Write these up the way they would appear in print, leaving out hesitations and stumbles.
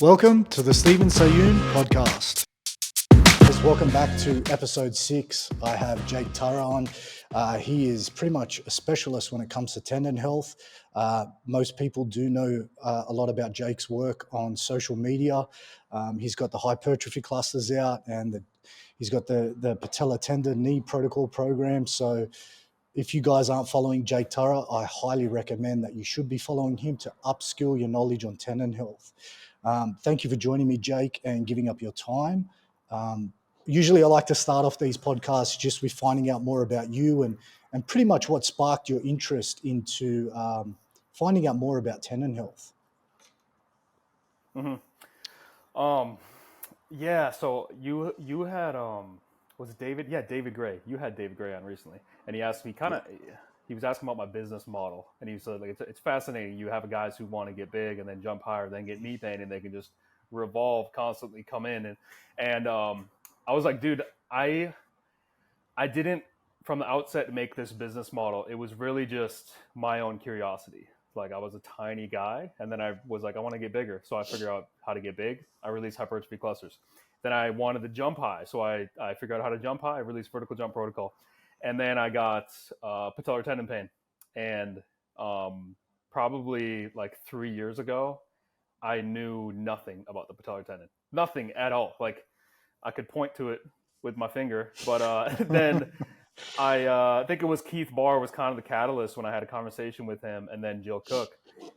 Welcome to the Stephen Sayun podcast. Welcome back to episode 6. I have Jake Tara on. He is pretty much a specialist when it comes to tendon health. Most people do know a lot about Jake's work on social media. He's got the hypertrophy clusters out, and he's got the patella tendon knee protocol program. So if you guys aren't following Jake Tara, I highly recommend that you should be following him to upskill your knowledge on tendon health. Thank you for joining me, Jake, and giving up your time. Usually I like to start off these podcasts just with finding out more about you and pretty much what sparked your interest into finding out more about tendon health. Yeah, so you had was it David? Yeah, David Gray. You had David Gray on recently, and he asked me he was asking about my business model, and he said like it's fascinating. You have guys who want to get big and then jump higher, then get knee pain, and they can just revolve constantly, come in and I was like, dude, I didn't from the outset make this business model. It was really just my own curiosity. Like I was a tiny guy, and then I was like, I want to get bigger. So I figured out how to get big. I released hypertrophy clusters. Then I wanted to jump high. So I figured out how to jump high. I released vertical jump protocol. And then I got patellar tendon pain. And probably like 3 years ago, I knew nothing about the patellar tendon. Nothing at all. Like I could point to it with my finger. But then I think it was Keith Barr was kind of the catalyst when I had a conversation with him, and then Jill Cook.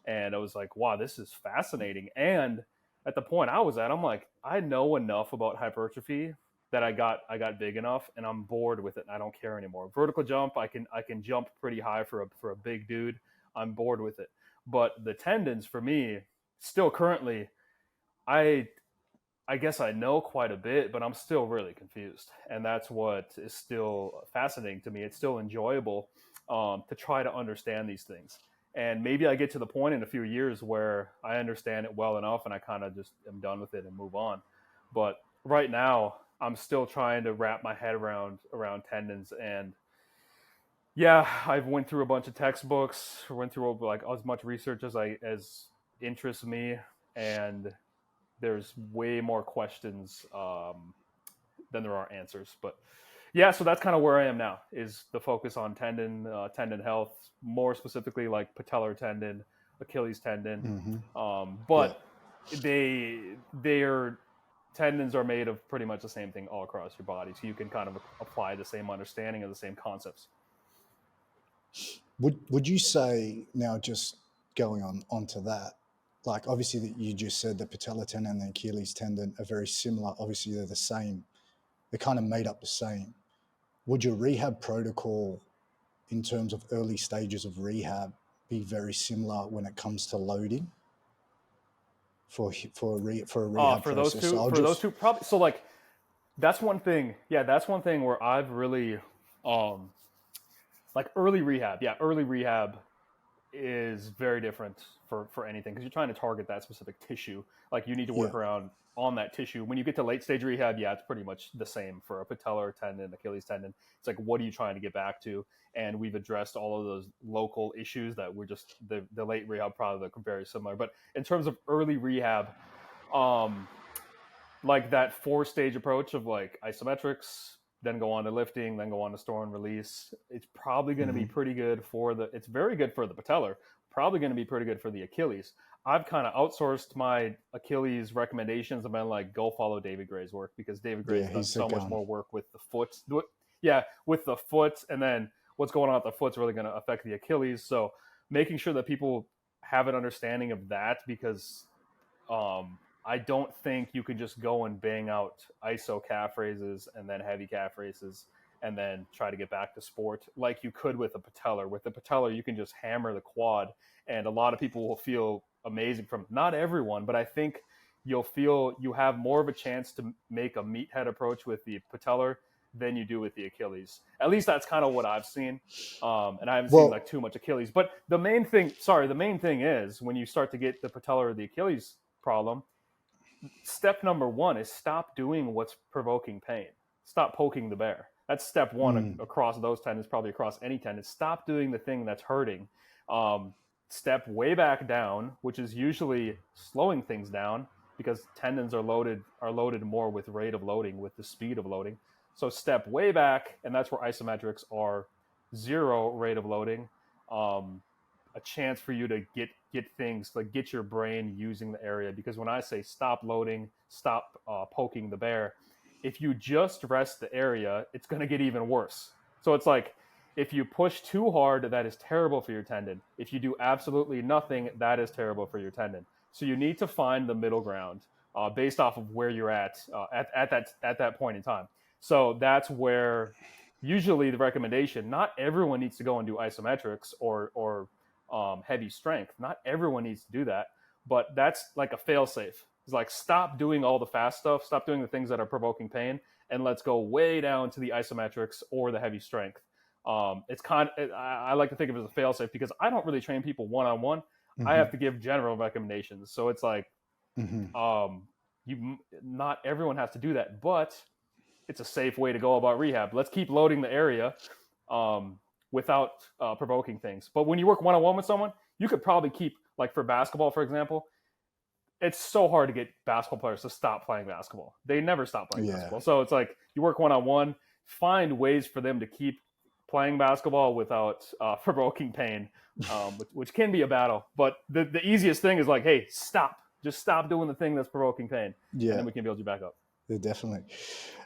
And I was like, wow, this is fascinating. And at the point I was at, I'm like, I know enough about hypertrophy that I got big enough, and I'm bored with it. And I don't care anymore. Vertical jump, I can jump pretty high for a big dude. I'm bored with it. But the tendons for me, still currently, I guess I know quite a bit, but I'm still really confused. And that's what is still fascinating to me. It's still enjoyable to try to understand these things. And maybe I get to the point in a few years where I understand it well enough and I kind of just am done with it and move on. But right now, I'm still trying to wrap my head around tendons. And yeah, I've went through a bunch of textbooks, went through like as much research as interests me. And there's way more questions than there are answers. But yeah, so that's kind of where I am now, is the focus on tendon health, more specifically like patellar tendon, Achilles tendon. But their tendons are made of pretty much the same thing all across your body. So you can kind of apply the same understanding of the same concepts. Would you say, now just going onto that, like obviously that you just said the patella tendon and the Achilles tendon are very similar. Obviously they're the same. They're kind of made up the same. Would your rehab protocol in terms of early stages of rehab be very similar when it comes to loading for a rehab for process? Those two probably. So like that's one thing. Yeah, that's one thing where I've really like early rehab is very different for anything, because you're trying to target that specific tissue. Like you need to work around on that tissue. When you get to late stage rehab, it's pretty much the same for a patellar tendon, Achilles tendon. It's like, what are you trying to get back to? And we've addressed all of those local issues that we're just the late rehab probably look very similar. But in terms of early rehab, like that 4-stage approach of like isometrics, then go on to lifting, then go on to store and release. It's probably going to be pretty good it's very good for the patellar, probably going to be pretty good for the Achilles. I've kind of outsourced my Achilles recommendations. I've been like, go follow David Gray's work, because David Gray's done so much more work with the foot. Yeah, with the foot, and then what's going on with the foot's really going to affect the Achilles. So making sure that people have an understanding of that, because I don't think you can just go and bang out iso calf raises and then heavy calf raises and then try to get back to sport like you could with a patellar. With the patellar, you can just hammer the quad, and a lot of people will feel amazing from, not everyone, but I think you'll feel you have more of a chance to make a meathead approach with the patellar than you do with the Achilles. At least that's kind of what I've seen. And I haven't seen like too much Achilles. But the main thing is when you start to get the patellar or the Achilles problem, step number 1 is stop doing what's provoking pain. Stop poking the bear. That's step 1 across those tendons, probably across any tendon. Stop doing the thing that's hurting. Step way back down, which is usually slowing things down, because tendons are loaded more with rate of loading, with the speed of loading. So step way back, and that's where isometrics are zero rate of loading. A chance for you to get things like get your brain using the area, because when I say stop loading, stop poking the bear, if you just rest the area, it's going to get even worse. So it's like if you push too hard, that is terrible for your tendon. If you do absolutely nothing, that is terrible for your tendon. So you need to find the middle ground based off of where you're at that point in time. So that's where usually the recommendation. Not everyone needs to go and do isometrics or heavy strength. Not everyone needs to do that, but that's like a fail safe. It's like stop doing all the fast stuff, stop doing the things that are provoking pain, and let's go way down to the isometrics or the heavy strength. It's I like to think of it as a fail safe because I don't really train people one on one. I have to give general recommendations. So it's like, you not everyone has to do that, but it's a safe way to go about rehab. Let's keep loading the area without provoking things. But when you work one on one with someone, you could probably keep, like for basketball, for example, it's so hard to get basketball players to stop playing basketball. They never stop playing basketball. So it's like you work one on one, find ways for them to keep playing basketball without provoking pain, which can be a battle. But the easiest thing is like, hey, stop. Just stop doing the thing that's provoking pain. Yeah. And then we can build you back up. Yeah, definitely.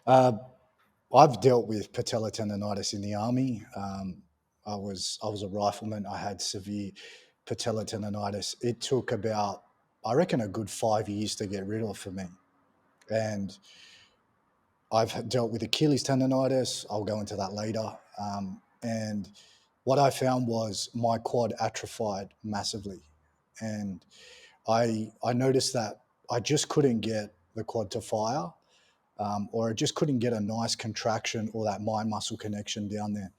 I've dealt with patellar tendonitis in the Army. I was a rifleman. I had severe patellar tendonitis. It took about, I reckon, a good 5 years to get rid of for me. And I've dealt with Achilles tendonitis. I'll go into that later. And what I found was my quad atrophied massively. And I noticed that I just couldn't get the quad to fire, or I just couldn't get a nice contraction or that mind muscle connection down there.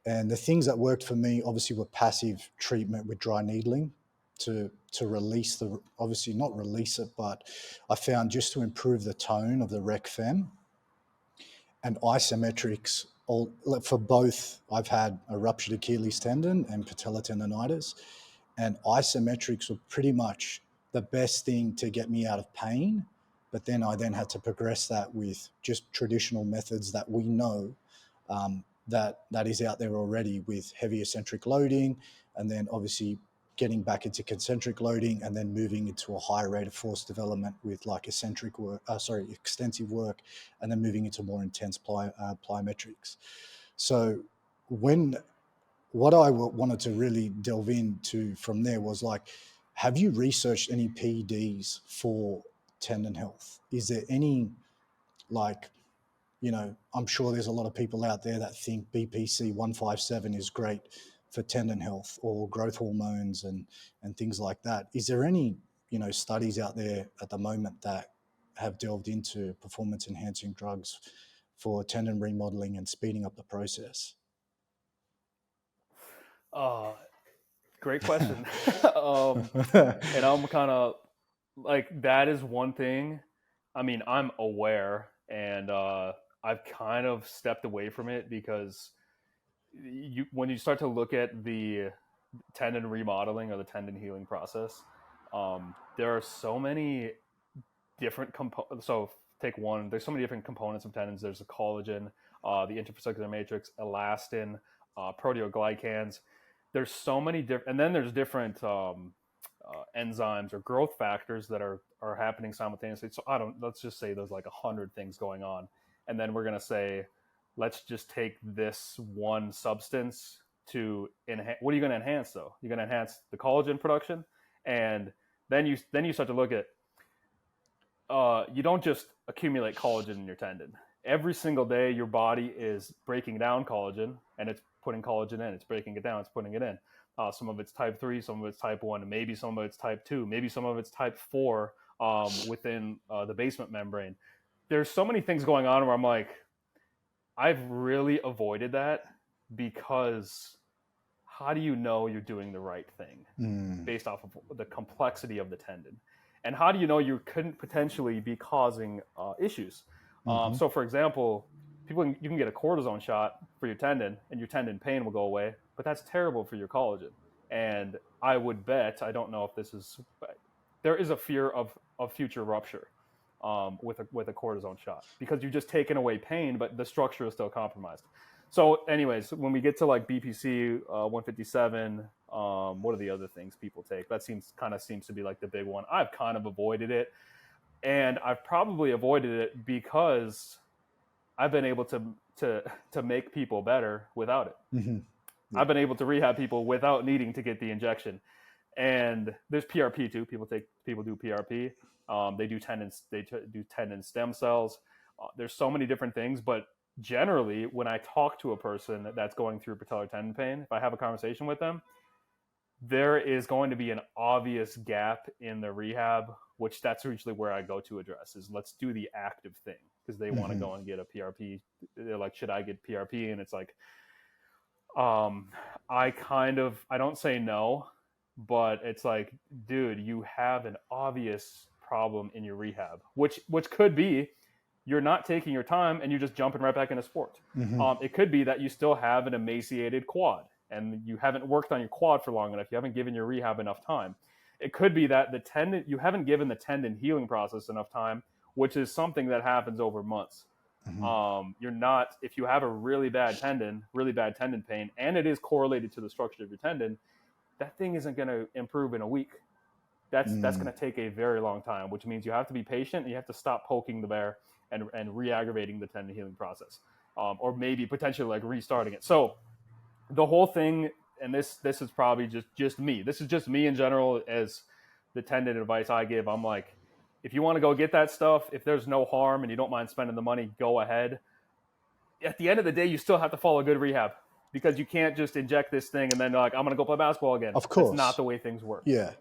And the things that worked for me obviously were passive treatment with dry needling to release obviously not release it, but I found just to improve the tone of the rec fem, and isometrics. For both, I've had a ruptured Achilles tendon and patellar tendonitis, and isometrics were pretty much the best thing to get me out of pain. But then I had to progress that with just traditional methods that we know that is out there already, with heavy eccentric loading, and then obviously getting back into concentric loading, and then moving into a higher rate of force development with like extensive work, and then moving into more intense plyometrics. So what I wanted to really delve into from there was like, have you researched any PEDs for tendon health? Is there any, like, I'm sure there's a lot of people out there that think BPC 157 is great for tendon health, or growth hormones and things like that. Is there any, studies out there at the moment that have delved into performance enhancing drugs for tendon remodeling and speeding up the process? Great question. And I'm kind of like, that is one thing. I mean, I'm aware, and I've kind of stepped away from it because when you start to look at the tendon remodeling or the tendon healing process, there are so many different components. So take one, there's so many different components of tendons. There's the collagen, the interfascicular matrix, elastin, proteoglycans. There's so many different, and then there's different enzymes or growth factors that are happening simultaneously. So let's just say there's like 100 things going on. And then we're going to say, let's just take this one substance to enhance. What are you going to enhance though? You're going to enhance the collagen production. And then you start to look at, you don't just accumulate collagen in your tendon. Every single day, your body is breaking down collagen, and it's putting collagen in. It's breaking it down. It's putting it in. Some of it's type 3, some of it's type 1, maybe some of it's type 2, maybe some of it's type 4 within the basement membrane. There's so many things going on where I'm like, I've really avoided that, because how do you know you're doing the right thing based off of the complexity of the tendon? And how do you know you couldn't potentially be causing issues? So for example, you can get a cortisone shot for your tendon and your tendon pain will go away, but that's terrible for your collagen. And I would bet, I don't know if this is there is a fear of future rupture with a cortisone shot, because you've just taken away pain, but the structure is still compromised. So, anyways, when we get to like BPC 157, what are the other things people take? That seems to be like the big one. I've kind of avoided it, and I've probably avoided it because I've been able to make people better without it. Mm-hmm. Yeah. I've been able to rehab people without needing to get the injection. And there's PRP too. People do PRP. They do tendon stem cells. There's so many different things, but generally, when I talk to a person that's going through patellar tendon pain, if I have a conversation with them, there is going to be an obvious gap in the rehab, which that's usually where I go to address is let's do the active thing, because they want to go and get a PRP. They're like, should I get PRP? And it's like, I don't say no, but it's like, dude, you have an obvious problem in your rehab, which could be you're not taking your time and you're just jumping right back into sport. It could be that you still have an emaciated quad and you haven't worked on your quad for long enough. You haven't given your rehab enough time. It could be that you haven't given the tendon healing process enough time, which is something that happens over months. If you have a really bad tendon pain, and it is correlated to the structure of your tendon, that thing isn't going to improve in a week. That's going to take a very long time, which means you have to be patient and you have to stop poking the bear and re-aggravating the tendon healing process, or maybe potentially like restarting it. So the whole thing, and this is probably just me. This is just me in general as the tendon advice I give. I'm like, if you want to go get that stuff, if there's no harm and you don't mind spending the money, go ahead. At the end of the day, you still have to follow good rehab, because you can't just inject this thing and then like, I'm going to go play basketball again. Of course. That's not the way things work. Yeah.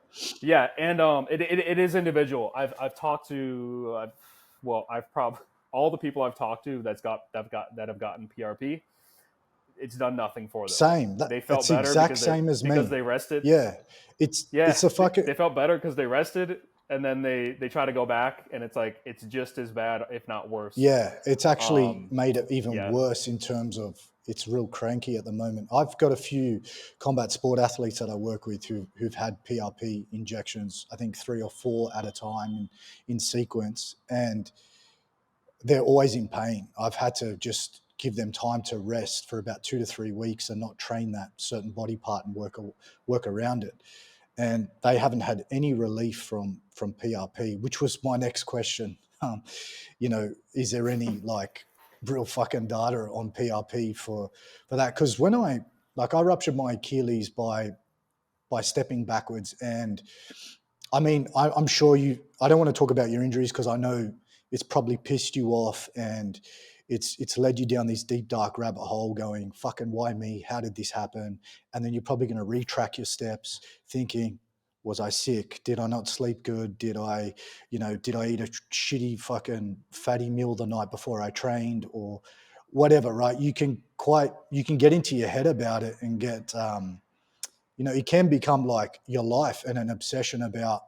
Yeah. And it is individual. I've talked to, all the people I've talked to that have gotten PRP, it's done nothing for them. Same. They felt that's better exact same as me. because they rested. Yeah. It's a fucking. They felt better because they rested, and then they try to go back, and it's like it's just as bad, if not worse. Yeah, it's actually made it even worse in terms of it's real cranky at the moment. I've got a few combat sport athletes that I work with who've had PRP injections, I think 3 or 4 at a time in sequence, and they're always in pain. I've had to just give them time to rest for about 2 to 3 weeks and not train that certain body part and work around it. And they haven't had any relief from PRP, which was my next question. Is there any like real fucking data on PRP for that? Because when I ruptured my Achilles by stepping backwards, and I mean, I'm sure I don't want to talk about your injuries because I know it's probably pissed you off and it's led you down this deep, dark rabbit hole going, fucking why me? How did this happen? And then you're probably going to retrack your steps thinking, was I sick? Did I not sleep good? Did I eat a shitty fucking fatty meal the night before I trained or whatever, right? You can get into your head about it and get, it can become like your life and an obsession about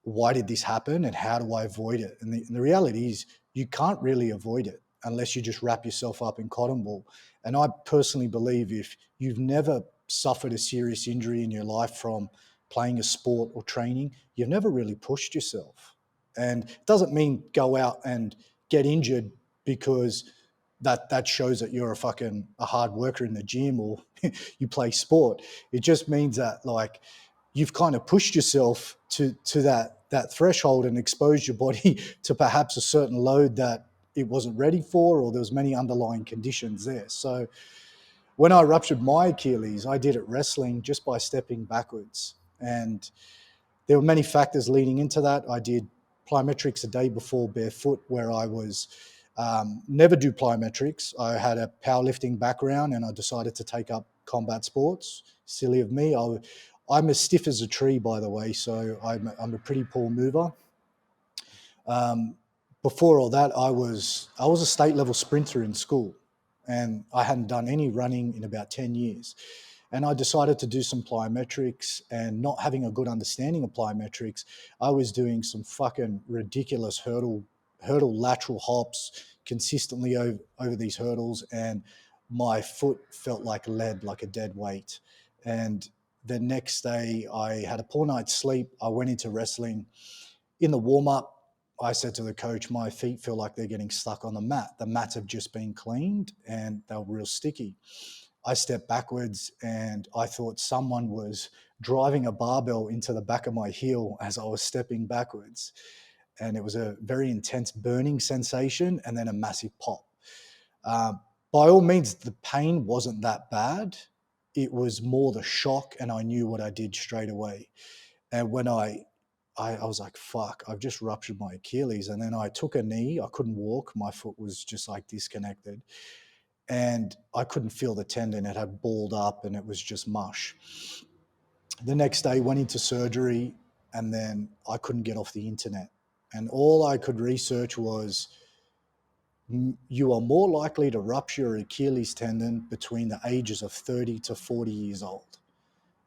why did this happen and how do I avoid it? And the reality is you can't really avoid it unless you just wrap yourself up in cotton wool. And I personally believe if you've never suffered a serious injury in your life from playing a sport or training, you've never really pushed yourself. And it doesn't mean go out and get injured because that shows that you're a hard worker in the gym or you play sport. It just means that like you've kind of pushed yourself to that threshold and exposed your body to perhaps a certain load that it wasn't ready for, or there was many underlying conditions there. So when I ruptured my Achilles, I did it wrestling just by stepping backwards. And there were many factors leading into that. I did plyometrics a day before barefoot, where I was never do plyometrics. I had a powerlifting background and I decided to take up combat sports. Silly of me. I'm as stiff as a tree, by the way, so I'm a pretty poor mover. Before all that, I was a state level sprinter in school, and I hadn't done any running in about 10 years. And I decided to do some plyometrics, and not having a good understanding of plyometrics, I was doing some fucking ridiculous hurdle lateral hops consistently over these hurdles, and my foot felt like lead, like a dead weight. And The next day, I had a poor night's sleep. I went into wrestling. In the warm-up, I said to the coach, my feet feel like they're getting stuck on the mat. The mats have just been cleaned and they were real sticky. I stepped backwards and I thought someone was driving a barbell into the back of my heel as I was stepping backwards. And it was a very intense burning sensation and then a massive pop. By all means, the pain wasn't that bad. It was more the shock, and I knew what I did straight away. And when I was like, fuck, I've just ruptured my Achilles. And then I took a knee. I couldn't walk. My foot was just like disconnected. And I couldn't feel the tendon. It had balled up and it was just mush. The next day, went into surgery, and then I couldn't get off the internet. And all I could research was, you are more likely to rupture your Achilles tendon between the ages of 30 to 40 years old.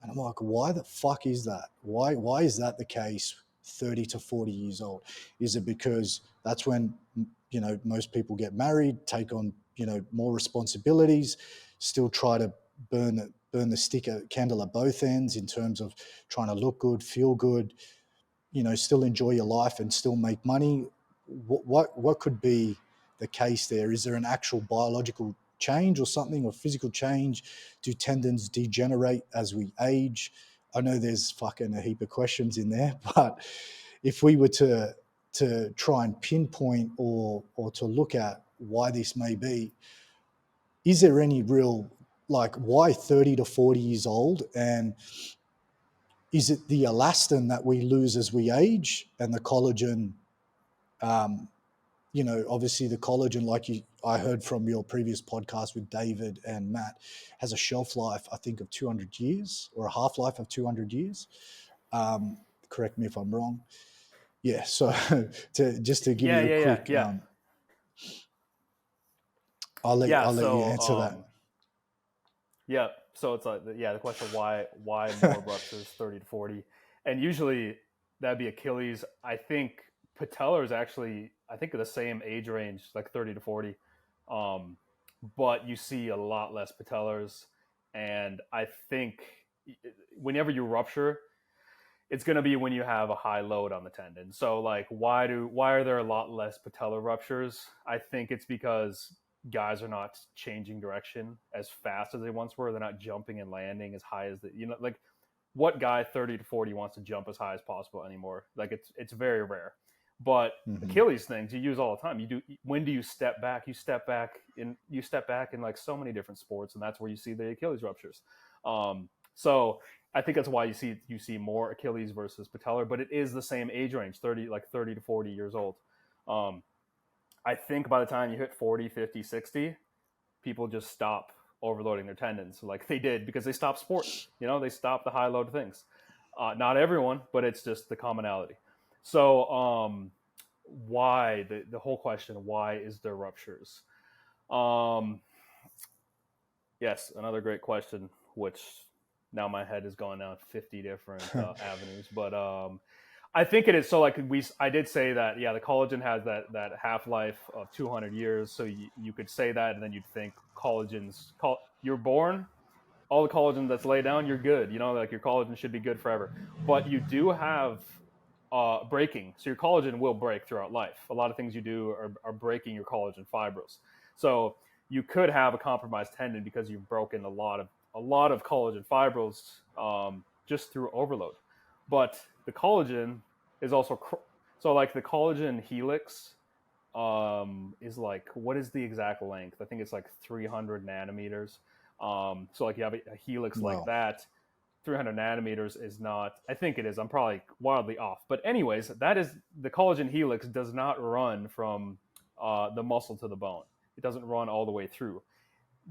And I'm like, why the fuck is that? Why is that the case 30 to 40 years old? Is it because that's when, most people get married, take on, more responsibilities, still try to burn the candle at both ends in terms of trying to look good, feel good, still enjoy your life and still make money? What could be the case there? Is there an actual biological change or something, or physical change? Do tendons degenerate as we age? I know there's fucking a heap of questions in there, but if we were to try and pinpoint or to look at why this may be, is there any real, like, why 30 to 40 years old? And is it the elastin that we lose as we age and the collagen? Obviously the collagen, I heard from your previous podcast with David and Matt, has a shelf life, I think, of 200 years or a half-life of 200 years. Correct me if I'm wrong. Yeah. So to give you a quick, I'll let you answer that. Yeah. So it's like, the question of why more ruptures 30 to 40. And usually that'd be Achilles. I think patellar is actually, I think, the same age range, like 30 to 40. But you see a lot less patellars. And I think whenever you rupture, it's going to be when you have a high load on the tendon. So like, why are there a lot less patellar ruptures? I think it's because guys are not changing direction as fast as they once were. They're not jumping and landing as high as like what guy 30 to 40 wants to jump as high as possible anymore? Like it's very rare. But Achilles things you use all the time. You do. When do you step back? You step back in like so many different sports, and that's where you see the Achilles ruptures. So I think that's why you see more Achilles versus patellar, but it is the same age range, 30 to 40 years old. I think by the time you hit 40, 50, 60, people just stop overloading their tendons like they did because they stopped sports. They stopped the high load things. Not everyone, but it's just the commonality. So why the whole question, why is there ruptures? Yes, another great question, which now my head has gone down 50 different avenues, but I think it is. So like I did say that, yeah, the collagen has that half-life of 200 years. So you could say that, and then you'd think you're born, all the collagen that's laid down, you're good. Like your collagen should be good forever. But you do have breaking. So your collagen will break throughout life. A lot of things you do are breaking your collagen fibrils. So you could have a compromised tendon because you've broken a lot of collagen fibrils just through overload. But the collagen is also so like the collagen helix is like, what is the exact length? I think it's like 300 nanometers. So like you have a helix like that. 300 nanometers is not, I think it is, I'm probably wildly off. But anyways, that is, the collagen helix does not run from the muscle to the bone. It doesn't run all the way through.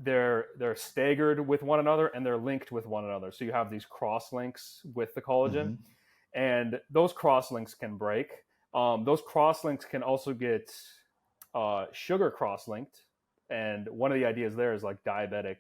They're staggered with one another and they're linked with one another. So you have these cross links with the collagen, and those cross links can break. Those cross links can also get sugar cross linked. And one of the ideas there is like diabetic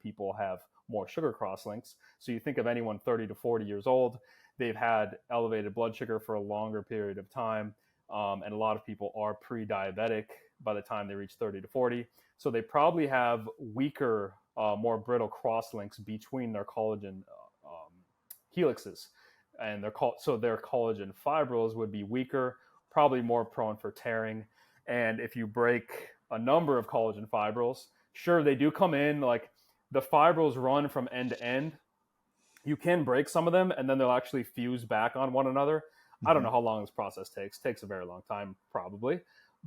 people have more sugar cross links. So you think of anyone 30 to 40 years old, they've had elevated blood sugar for a longer period of time. And a lot of people are pre-diabetic by the time they reach 30 to 40. So they probably have weaker, more brittle cross links between their collagen helixes, and their collagen fibrils would be weaker, probably more prone for tearing. And if you break a number of collagen fibrils, sure, they do come in, like the fibrils run from end to end. You can break some of them and then they'll actually fuse back on one another. I don't know how long this process takes a very long time probably,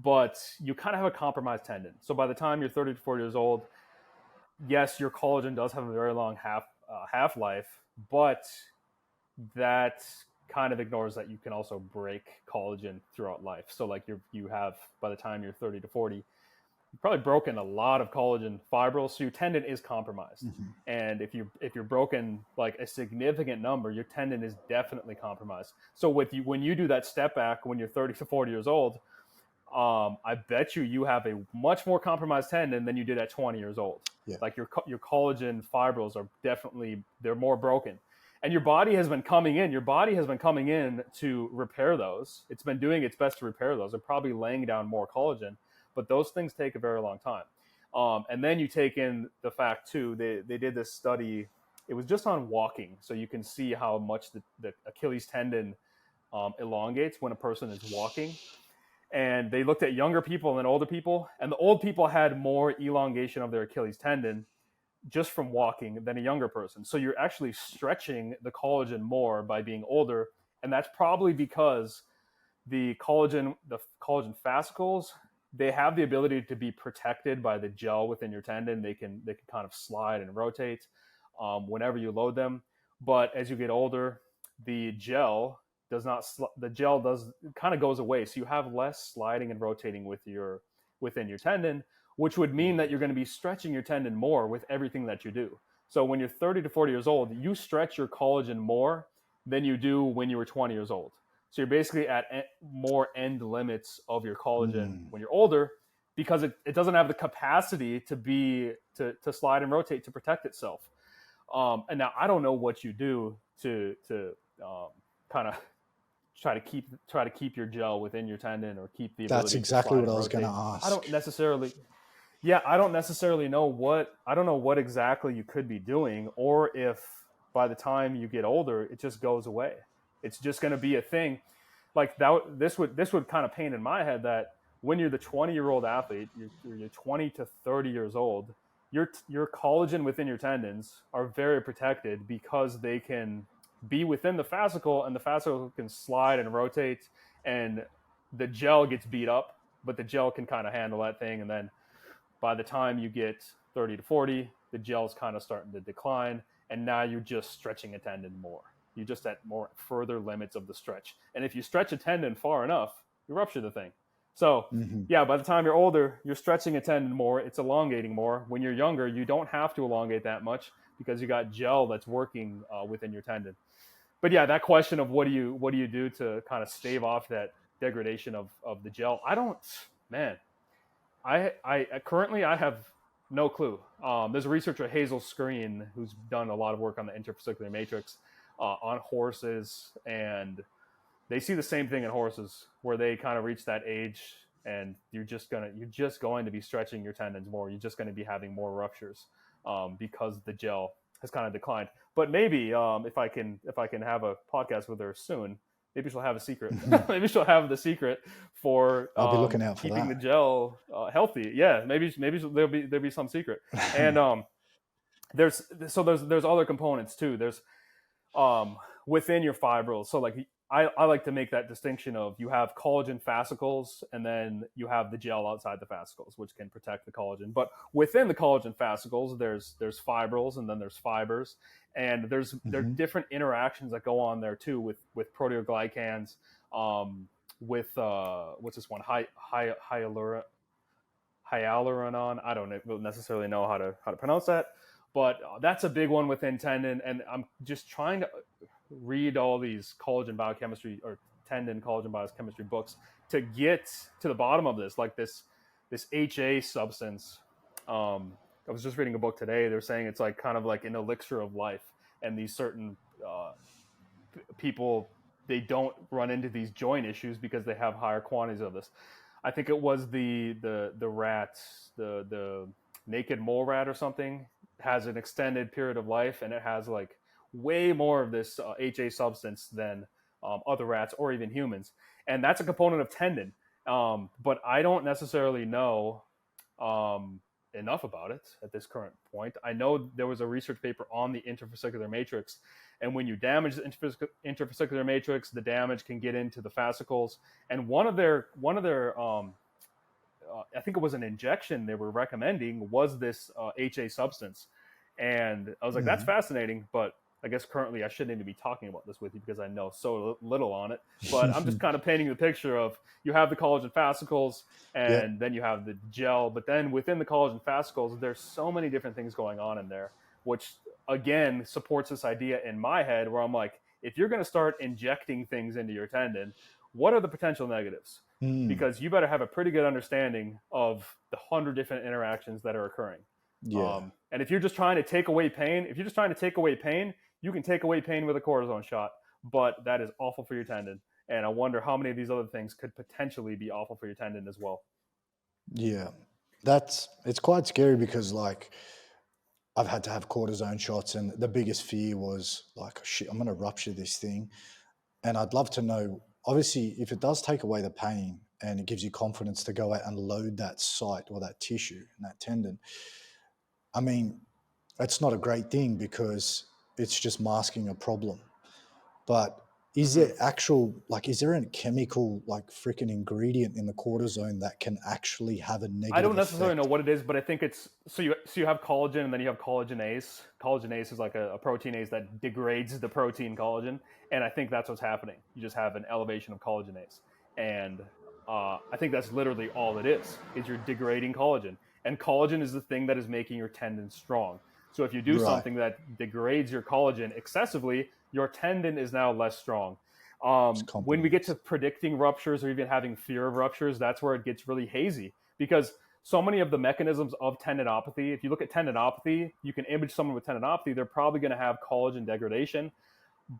but you kind of have a compromised tendon. So by the time you're 30 to 40 years old, yes, your collagen does have a very long half-life, but that kind of ignores that you can also break collagen throughout life. So like you have, by the time you're 30 to 40, you've probably broken a lot of collagen fibrils, so your tendon is compromised. And if you're broken like a significant number, your tendon is definitely compromised. So when you do that step back when you're 30 to 40 years old, I bet you have a much more compromised tendon than you did at 20 years old. Yeah. Like your collagen fibrils are definitely, they're more broken. And your body has been coming in to repair those. It's been doing its best to repair those. They're probably laying down more collagen, but those things take a very long time. And then you take in the fact too, they did this study, it was just on walking. So you can see how much the Achilles tendon elongates when a person is walking. And they looked at younger people and older people, and the old people had more elongation of their Achilles tendon just from walking than a younger person. So you're actually stretching the collagen more by being older. And that's probably because the collagen fascicles, they have the ability to be protected by the gel within your tendon. They can kind of slide and rotate whenever you load them. But as you get older, the gel kind of goes away. So you have less sliding and rotating within your tendon, which would mean that you're going to be stretching your tendon more with everything that you do. So when you're 30 to 40 years old, you stretch your collagen more than you do when you were 20 years old. So you're basically at more end limits of your collagen when you're older, because it doesn't have the capacity to slide and rotate to protect itself. And now I don't know what you do to kind of try to keep your gel within your tendon or keep the ability. That's exactly to what I was going to ask. I don't necessarily know what exactly you could be doing, or if by the time you get older, it just goes away. It's just going to be a thing like that. This would kind of paint in my head that when you're the 20-year-old athlete, you're 20 to 30 years old, your collagen within your tendons are very protected because they can be within the fascicle, and the fascicle can slide and rotate, and the gel gets beat up, but the gel can kind of handle that thing. And then by the time you get 30 to 40, the gel's kind of starting to decline, and now you're just stretching a tendon more. You're just at more further limits of the stretch. And if you stretch a tendon far enough, you rupture the thing. So yeah, by the time you're older, you're stretching a tendon more, it's elongating more. When you're younger, you don't have to elongate that much because you got gel that's working within your tendon. But yeah, that question of what do you do to kind of stave off that degradation of the gel? I currently have no clue. There's a researcher, Hazel Screen, who's done a lot of work on the interfascicular matrix on horses, and they see the same thing in horses where they kind of reach that age, and you're just going to be stretching your tendons more. You're just going to be having more ruptures because the gel has kind of declined. But maybe if I can have a podcast with her soon, maybe she'll have a secret. Maybe she'll have the secret for I'll be looking out for keeping that. the gel healthy. Yeah, maybe there'll be some secret. And there's other components too. There's within your fibrils. So like I like to make that distinction of you have collagen fascicles, and then you have the gel outside the fascicles, which can protect the collagen. But within the collagen fascicles, there's fibrils, and then there's fibers, and there are different interactions that go on there too with proteoglycans, with what's this one, hyaluronan. I don't necessarily know how to pronounce that, but that's a big one within tendon. And I'm just trying to read all these collagen biochemistry or tendon collagen biochemistry books to get to the bottom of this, like this HA substance. I was just reading a book today. They're saying it's like kind of like an elixir of life, and these certain people, they don't run into these joint issues because they have higher quantities of this. I think it was the rat, the naked mole rat or something, has an extended period of life, and it has like way more of this HA substance than other rats or even humans, and that's a component of tendon. But I don't necessarily know enough about it at this current point. I know there was a research paper on the interfascicular matrix, and when you damage the interfascicular matrix, the damage can get into the fascicles. And one of their I think it was an injection they were recommending was this HA substance. And I was like, that's fascinating, but I guess currently I shouldn't even be talking about this with you because I know so little on it. But I'm just kind of painting the picture of you have the collagen fascicles and then you have the gel. But then within the collagen fascicles, there's so many different things going on in there, which again supports this idea in my head where I'm like, if you're going to start injecting things into your tendon, what are the potential negatives? Because you better have a pretty good understanding of the 100 different interactions that are occurring. And if you're just trying to take away pain, you can take away pain with a cortisone shot, but that is awful for your tendon. And I wonder how many of these other things could potentially be awful for your tendon as well. Yeah, it's quite scary because like I've had to have cortisone shots, and the biggest fear was like, shit, I'm going to rupture this thing. And I'd love to know, obviously, if it does take away the pain and it gives you confidence to go out and load that site or that tissue and that tendon, I mean, it's not a great thing because it's just masking a problem. But is there is there a chemical, like freaking ingredient in the cortisone that can actually have a negative I don't necessarily effect? know what it is, but I think it's so you have collagen and then you have collagenase. Collagenase is like a proteinase that degrades the protein collagen, and I think that's what's happening. You just have an elevation of collagenase, and I think that's literally all it is you're degrading collagen, and collagen is the thing that is making your tendon strong. So if you do something that degrades your collagen excessively, your tendon is now less strong. When we get to predicting ruptures or even having fear of ruptures, that's where it gets really hazy because so many of the mechanisms of tendinopathy, if you look at tendinopathy, you can image someone with tendinopathy, they're probably going to have collagen degradation,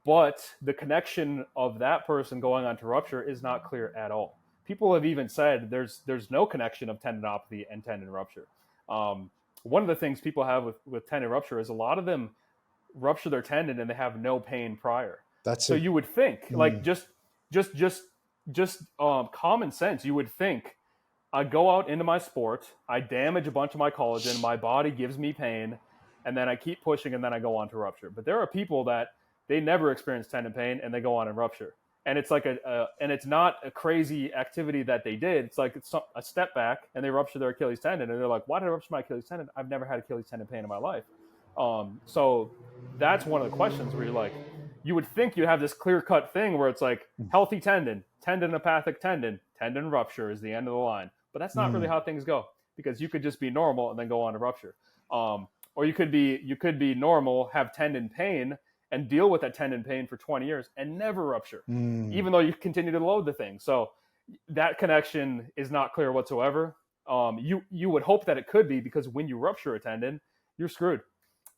but the connection of that person going on to rupture is not clear at all. People have even said there's no connection of tendinopathy and tendon rupture. One of the things people have with tendon rupture is a lot of them rupture their tendon and they have no pain prior. So you would think, like just common sense, you would think I go out into my sport, I damage a bunch of my collagen, my body gives me pain, and then I keep pushing and then I go on to rupture. But there are people that they never experience tendon pain and they go on and rupture. And it's like and it's not a crazy activity that they did. It's like it's a step back and they rupture their Achilles tendon and they're like, why did I rupture my Achilles tendon? I've never had Achilles tendon pain in my life. So that's one of the questions where you're like, you would think you have this clear-cut thing where it's like healthy tendinopathic tendon rupture is the end of the line. But that's not really how things go because you could just be normal and then go on to rupture. Or you could be normal, have tendon pain, and deal with that tendon pain for 20 years and never rupture, even though you continue to load the thing. So that connection is not clear whatsoever. You would hope that it could be because when you rupture a tendon, you're screwed.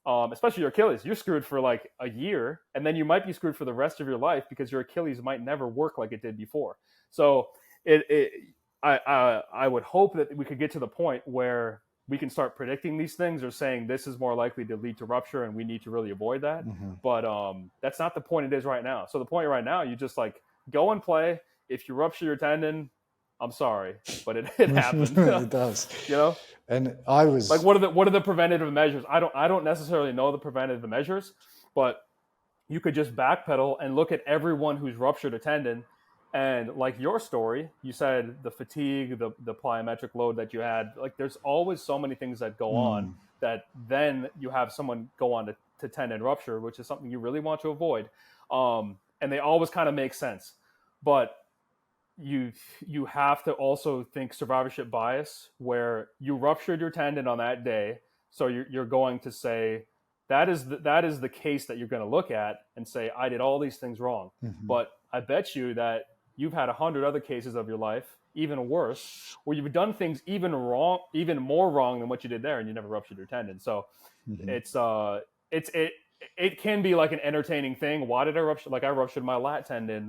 Especially your Achilles, you're screwed for like a year, and then you might be screwed for the rest of your life because your Achilles might never work like it did before. So I would hope that we could get to the point where we can start predicting these things or saying this is more likely to lead to rupture and we need to really avoid that. But that's not the point it is right now. So the point right now, you just like go and play. If you rupture your tendon, I'm sorry, but it happens. It does. You know? And I was like, what are the preventative measures? I don't necessarily know the preventative measures, but you could just backpedal and look at everyone who's ruptured a tendon. And like your story, you said the fatigue, the plyometric load that you had, like there's always so many things that go on that then you have someone go on to tendon rupture, which is something you really want to avoid. And they always kind of make sense. But you have to also think survivorship bias, where you ruptured your tendon on that day. So you're going to say, that is the case that you're going to look at and say, I did all these things wrong. But I bet you that you've had 100 other cases of your life, even worse, where you've done things even more wrong than what you did there, and you never ruptured your tendon. So it can be like an entertaining thing. Why did I rupture? Like I ruptured my lat tendon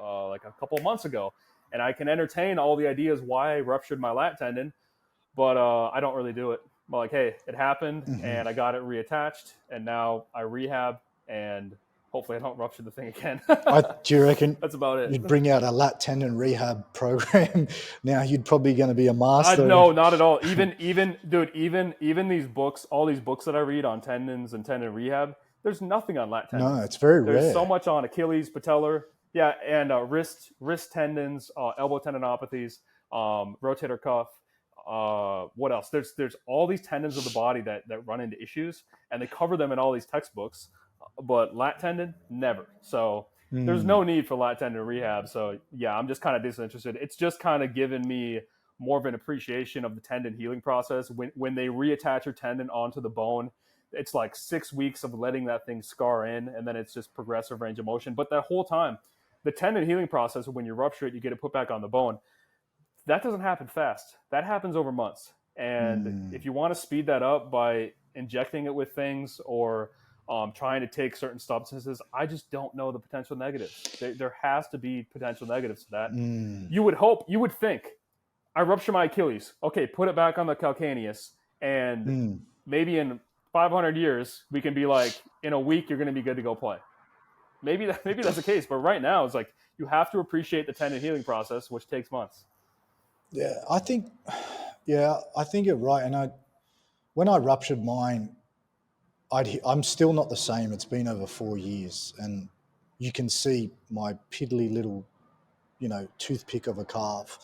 like a couple of months ago, and I can entertain all the ideas why I ruptured my lat tendon, but I don't really do it I'm like, hey, it happened, Mm-hmm. and I got it reattached, and now I rehab, and hopefully I don't rupture the thing again. Do you reckon that's about it? you'd bring out a lat tendon rehab program? Now you'd probably going to be a master. No, not at all. Even dude, even these books, all these books that I read on tendons and tendon rehab, there's nothing on lat tendons. No, it's very There's rare. so much on Achilles, patellar, yeah, and wrist tendons, elbow tendinopathies, rotator cuff. What else? There's all these tendons of the body that run into issues, and they cover them in all these textbooks. But lat tendon, never. So there's no need for lat tendon rehab. So yeah, I'm just kind of disinterested. It's just kind of given me more of an appreciation of the tendon healing process. When they reattach your tendon onto the bone, it's like 6 weeks of letting that thing scar in, and then it's just progressive range of motion. But that whole time, the tendon healing process, when you rupture it, you get it put back on the bone. That doesn't happen fast. That happens over months. And if you want to speed that up by injecting it with things or trying to take certain substances, I just don't know the potential negatives. There has to be potential negatives to that. You would think, I rupture my Achilles. Okay, put it back on the calcaneus, and maybe in 500 years we can be like, in a week you're going to be good to go play. Maybe that's the case, but right now it's like you have to appreciate the tendon healing process, which takes months. Yeah, I think you're right. And when I ruptured mine, I'm still not the same. It's been over 4 years, and you can see my piddly little, toothpick of a calf.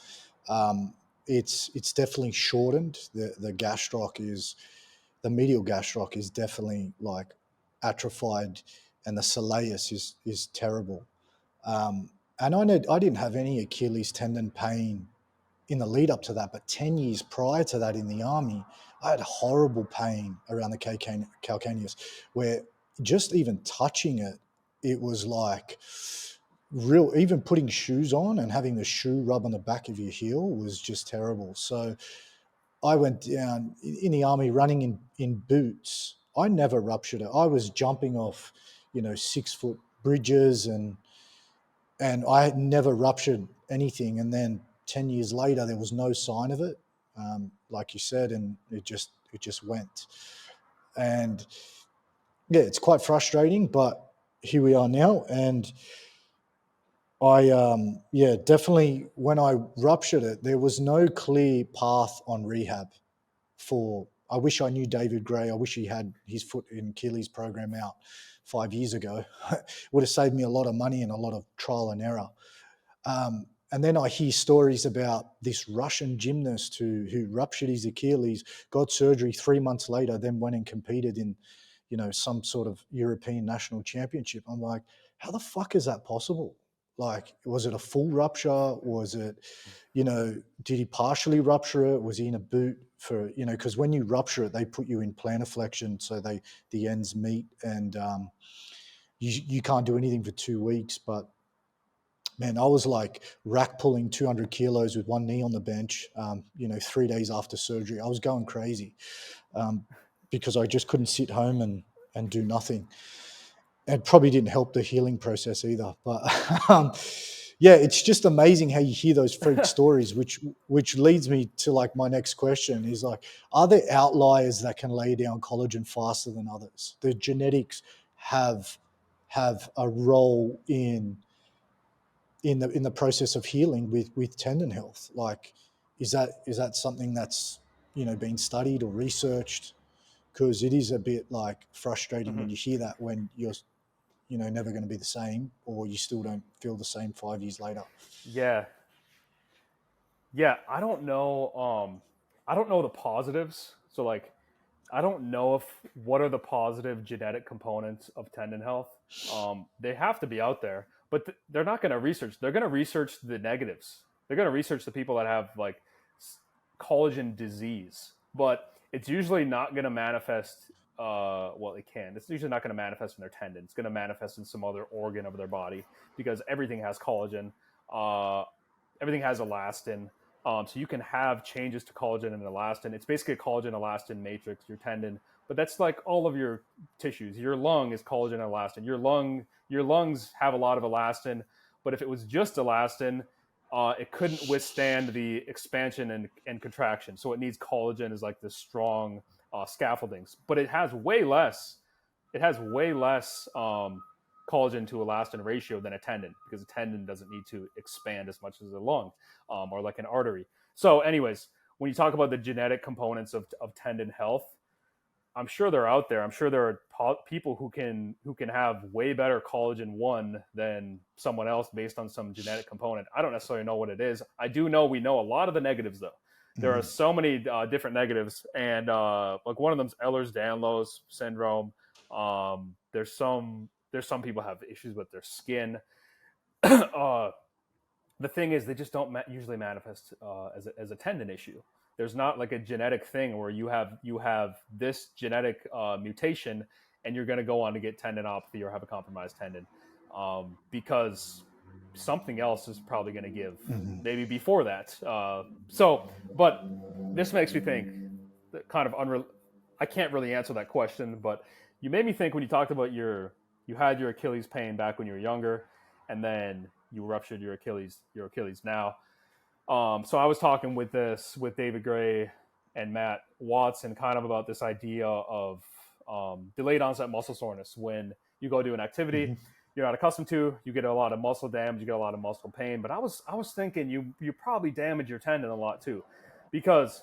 It's definitely shortened. The medial gastroc is definitely like atrophied, and the soleus is terrible. And I didn't have any Achilles tendon pain in the lead up to that, but 10 years prior to that in the army, I had horrible pain around the calcaneus, where just even touching it, it was like real. Even putting shoes on and having the shoe rub on the back of your heel was just terrible. So I went down in the army running in boots. I never ruptured it. I was jumping off, 6-foot bridges, and I had never ruptured anything. And then 10 years later, there was no sign of it, like you said, and it just went. And yeah, it's quite frustrating, but here we are now. And I, definitely when I ruptured it, there was no clear path on rehab I wish I knew David Gray. I wish he had his foot in Achilles program out 5 years ago. Would have saved me a lot of money and a lot of trial and error. And then I hear stories about this Russian gymnast who ruptured his Achilles, got surgery 3 months later, then went and competed in, some sort of European national championship. I'm like, how the fuck is that possible? Like, was it a full rupture? Was it, did he partially rupture it? Was he in a boot for, because when you rupture it, they put you in plantar flexion so the ends meet, and you can't do anything for 2 weeks. But man, I was like rack pulling 200 kilos with one knee on the bench, 3 days after surgery. I was going crazy because I just couldn't sit home and do nothing. It probably didn't help the healing process either. But yeah, it's just amazing how you hear those freak stories, which leads me to like my next question is like, are there outliers that can lay down collagen faster than others? The genetics have a role in the process of healing with tendon health. Like, is that something that's been studied or researched? Because it is a bit like frustrating when you hear that, when you're never going to be the same, or you still don't feel the same 5 years later. Yeah, I don't know. I don't know the positives. So like, I don't know what are the positive genetic components of tendon health. They have to be out there, but they're not going to research. They're going to research the negatives. They're going to research the people that have like collagen disease, but it's usually not going to manifest. Well, it can. It's usually not going to manifest in their tendon. It's going to manifest in some other organ of their body because everything has collagen. Everything has elastin. So you can have changes to collagen and elastin. It's basically a collagen elastin matrix, your tendon, but that's like all of your tissues. Your lung is collagen and elastin. Your lungs have a lot of elastin, but if it was just elastin, it couldn't withstand the expansion and contraction. So it needs collagen as like this strong scaffoldings, but it has way less. It has way less collagen to elastin ratio than a tendon, because a tendon doesn't need to expand as much as a lung or like an artery. So, anyways, when you talk about the genetic components of tendon health, I'm sure they're out there. I'm sure there are people who can have way better collagen 1 than someone else based on some genetic component. I don't necessarily know what it is. I do know we know a lot of the negatives though. There are so many different negatives, and like one of them's Ehlers-Danlos syndrome. There's some people have issues with their skin. The thing is, they just don't usually manifest as a tendon issue. There's not like a genetic thing where you have this genetic mutation and you're going to go on to get tendinopathy or have a compromised tendon, because something else is probably going to give maybe before that. But this makes me think that kind of I can't really answer that question, but you made me think when you talked about you had your Achilles pain back when you were younger, and then you ruptured your Achilles now. So I was talking with David Gray and Matt Watson kind of about this idea of delayed onset muscle soreness. When you go do an activity you're not accustomed to, you get a lot of muscle damage, you get a lot of muscle pain. But I was thinking you probably damage your tendon a lot too, because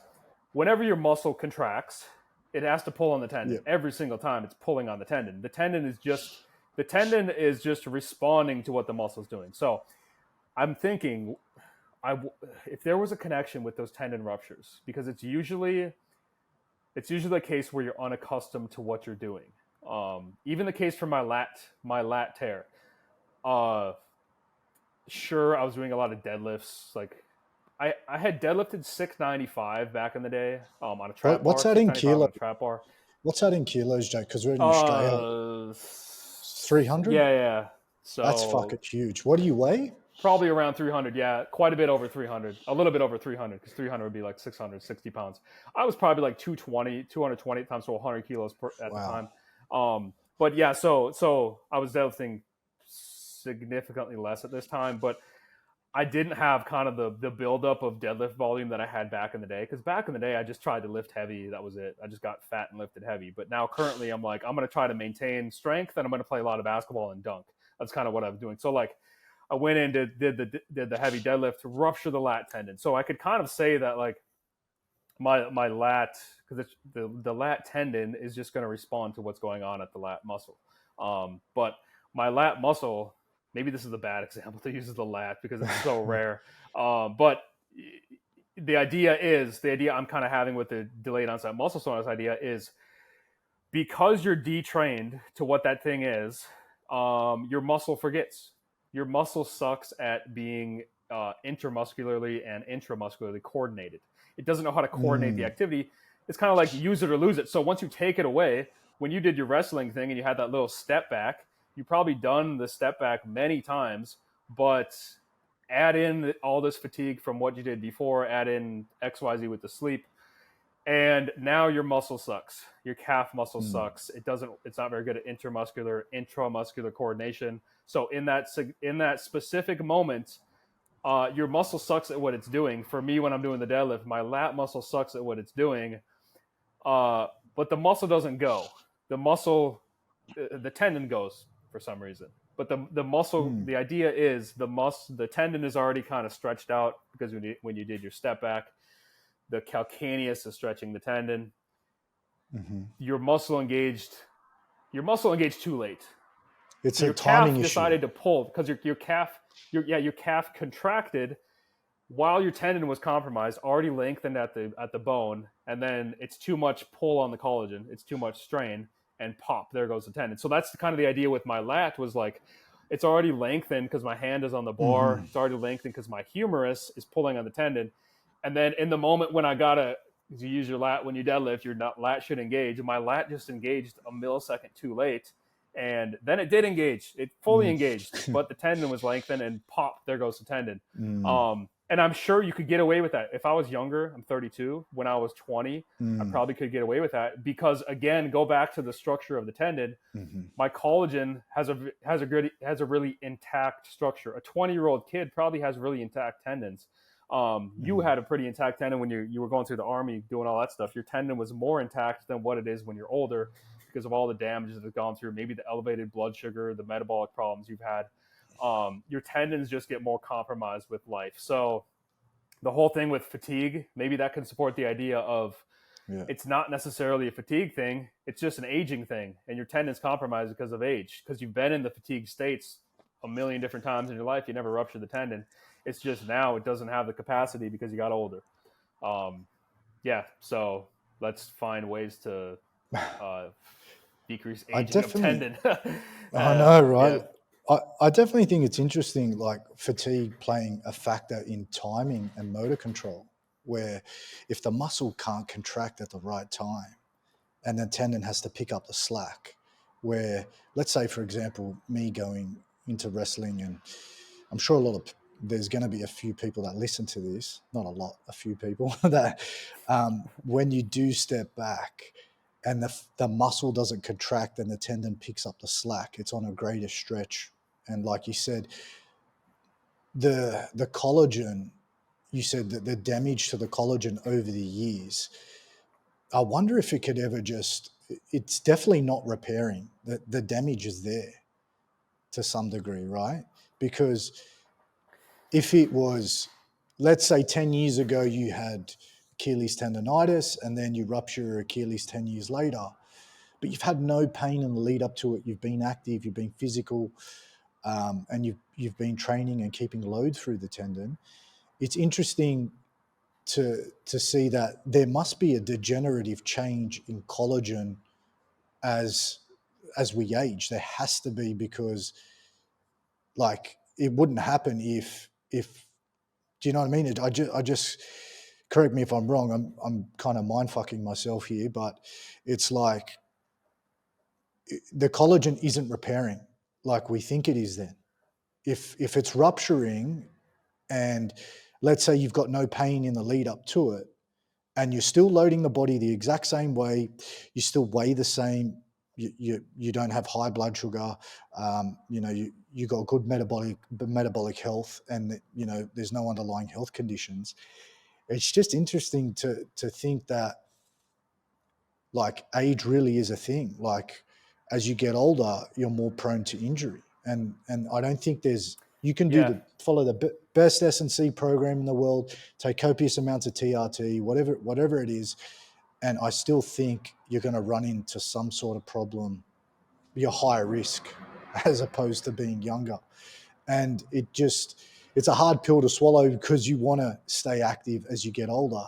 whenever your muscle contracts, it has to pull on the tendon. Every single time it's pulling on the tendon. The tendon is just responding to what the muscle is doing. So I'm thinking, if there was a connection with those tendon ruptures, because it's usually a case where you're unaccustomed to what you're doing. Even the case for my lat tear. Sure, I was doing a lot of deadlifts. Like I had deadlifted 695 back in the day on a trap bar. What's that in kilos? Trap bar. What's that in kilos, Jake? Because we're in Australia. 300? Yeah. So that's fucking huge. What do you weigh? Probably around 300, yeah. Quite a bit over 300. A little bit over 300, because 300 would be like 660 pounds. I was probably like 220 times, so 100 kilos at the time. But yeah, so I was deadlifting significantly less at this time, but I didn't have kind of the buildup of deadlift volume that I had back in the day, because back in the day, I just tried to lift heavy. That was it. I just got fat and lifted heavy. But now currently I'm like, I'm going to try to maintain strength, and I'm going to play a lot of basketball and dunk. That's kind of what I'm doing. So like, I went in, did the heavy deadlift to rupture the lat tendon. So I could kind of say that like my lat, because the lat tendon is just going to respond to what's going on at the lat muscle. But my lat muscle, maybe this is a bad example to use the lat because it's so rare. But the idea I'm kind of having with the delayed onset muscle soreness idea is, because you're detrained to what that thing is, your muscle forgets. Your muscle sucks at being intermuscularly and intramuscularly coordinated. It doesn't know how to coordinate the activity. It's kind of like use it or lose it. So once you take it away, when you did your wrestling thing and you had that little step back, you probably done the step back many times, but add in all this fatigue from what you did before, add in XYZ with the sleep, and now your muscle sucks. Your calf muscle sucks. It's not very good at intramuscular coordination. So in that specific moment, your muscle sucks at what it's doing. For me, when I'm doing the deadlift, my lat muscle sucks at what it's doing, but the muscle doesn't go. The tendon goes for some reason. But the muscle, the idea is the tendon is already kind of stretched out, because when you did your step back, the calcaneus is stretching the tendon. Your muscle engaged too late. It's so a timing issue. Decided to pull because your calf contracted while your tendon was compromised, already lengthened at the bone, and then it's too much pull on the collagen, it's too much strain, and pop, there goes the tendon. So that's kind of the idea with my lat, was like, it's already lengthened because my hand is on the bar. It's already lengthened because my humerus is pulling on the tendon. And then in the moment when you use your lat when you deadlift, your lat should engage. My lat just engaged a millisecond too late. And then it did engage. It fully engaged, but the tendon was lengthened, and pop, there goes the tendon. And I'm sure you could get away with that. If I was younger, I'm 32. When I was 20, I probably could get away with that, because again, go back to the structure of the tendon. My collagen has a really intact structure. A 20-year-old kid probably has really intact tendons. You had a pretty intact tendon when you were going through the army doing all that stuff. Your tendon was more intact than what it is when you're older because of all the damages that have gone through, maybe the elevated blood sugar, the metabolic problems you've had. Your tendons just get more compromised with life. So the whole thing with fatigue, maybe that can support the idea of it's not necessarily a fatigue thing. It's just an aging thing. And your tendons compromised because of age, because you've been in the fatigue states a million different times in your life. You never ruptured the tendon. It's just now it doesn't have the capacity because you got older. So let's find ways to decrease aging of tendon. I know, right? Yeah. I definitely think it's interesting, like fatigue playing a factor in timing and motor control, where if the muscle can't contract at the right time and the tendon has to pick up the slack, where let's say, for example, me going into wrestling, and I'm sure there's going to be a few people that listen to this, not a lot, a few people that when you do step back and the muscle doesn't contract and the tendon picks up the slack, it's on a greater stretch. And like you said, the collagen, you said that the damage to the collagen over the years, I wonder if it could ever it's definitely not repairing. The damage is there to some degree, right? Because if it was, let's say 10 years ago, you had Achilles tendonitis and then you rupture your Achilles 10 years later, but you've had no pain in the lead up to it. You've been active, you've been physical, and you've been training and keeping load through the tendon. It's interesting to see that there must be a degenerative change in collagen as we age. There has to be, because like it wouldn't happen if do you know what I mean? I just correct me if I'm wrong. I'm kind of mind fucking myself here, but it's like the collagen isn't repairing like we think it is. Then if it's rupturing, and let's say you've got no pain in the lead up to it, and you're still loading the body the exact same way, you still weigh the same, you don't have high blood sugar, you got good metabolic health, and there's no underlying health conditions. It's just interesting to think that like age really is a thing. Like as you get older, you're more prone to injury, and I don't think you can follow the best S&C program in the world, take copious amounts of TRT, whatever it is, and I still think you're going to run into some sort of problem. You're higher risk as opposed to being younger, and it's a hard pill to swallow because you want to stay active as you get older.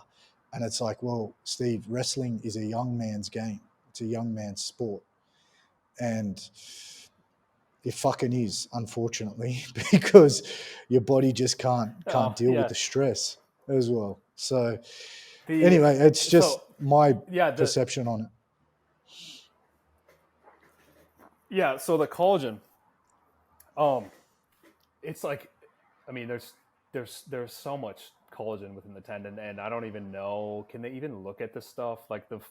And it's like, well, Steve, wrestling is a young man's game. It's a young man's sport. And it fucking is, unfortunately, because your body just can't deal with the stress as well. So anyway, it's just my perception on it. Yeah, so the collagen, it's like, I mean, there's so much collagen within the tendon, and I don't even know, can they even look at this stuff? Like the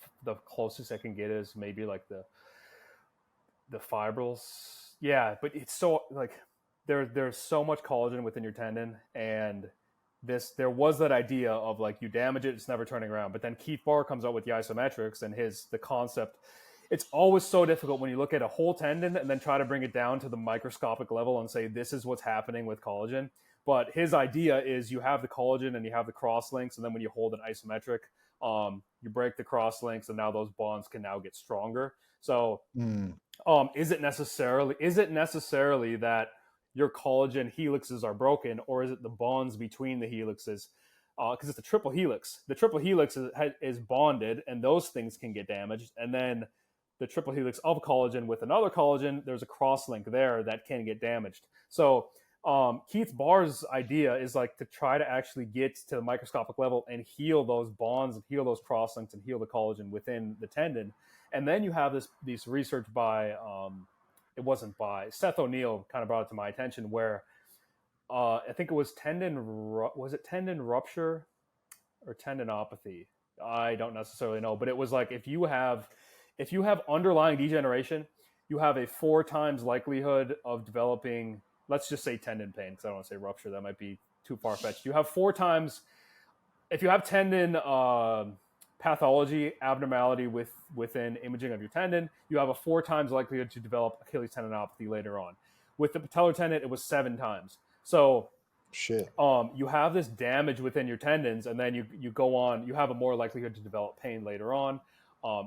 closest I can get is maybe like the fibrils. Yeah, but it's so like there's so much collagen within your tendon, and there was that idea of like you damage it, it's never turning around. But then Keith Barr comes out with the isometrics and the concept. It's always so difficult when you look at a whole tendon and then try to bring it down to the microscopic level and say this is what's happening with collagen. But his idea is you have the collagen and you have the cross links, and then when you hold an isometric, you break the cross links, and now those bonds can now get stronger. So is it necessarily that your collagen helixes are broken, or is it the bonds between the helixes? Because it's a triple helix. The triple helix is bonded, and those things can get damaged. And then the triple helix of collagen with another collagen, there's a cross link there that can get damaged. So Keith Barr's idea is like to try to actually get to the microscopic level and heal those bonds and heal those cross links and heal the collagen within the tendon. And then you have this research by Seth O'Neill kind of brought it to my attention, where I think it was tendon rupture or tendinopathy. I don't necessarily know, but it was like if you have underlying degeneration, you have a 4 times likelihood of developing, let's just say tendon pain, because I don't want to say rupture. That might be too far fetched. You have 4 times if you have tendon pathology abnormality within imaging of your tendon, you have a 4 times likelihood to develop Achilles tendinopathy later on. With the patellar tendon, it was 7 times. So Shit. you have this damage within your tendons, and then you go on. You have a more likelihood to develop pain later on.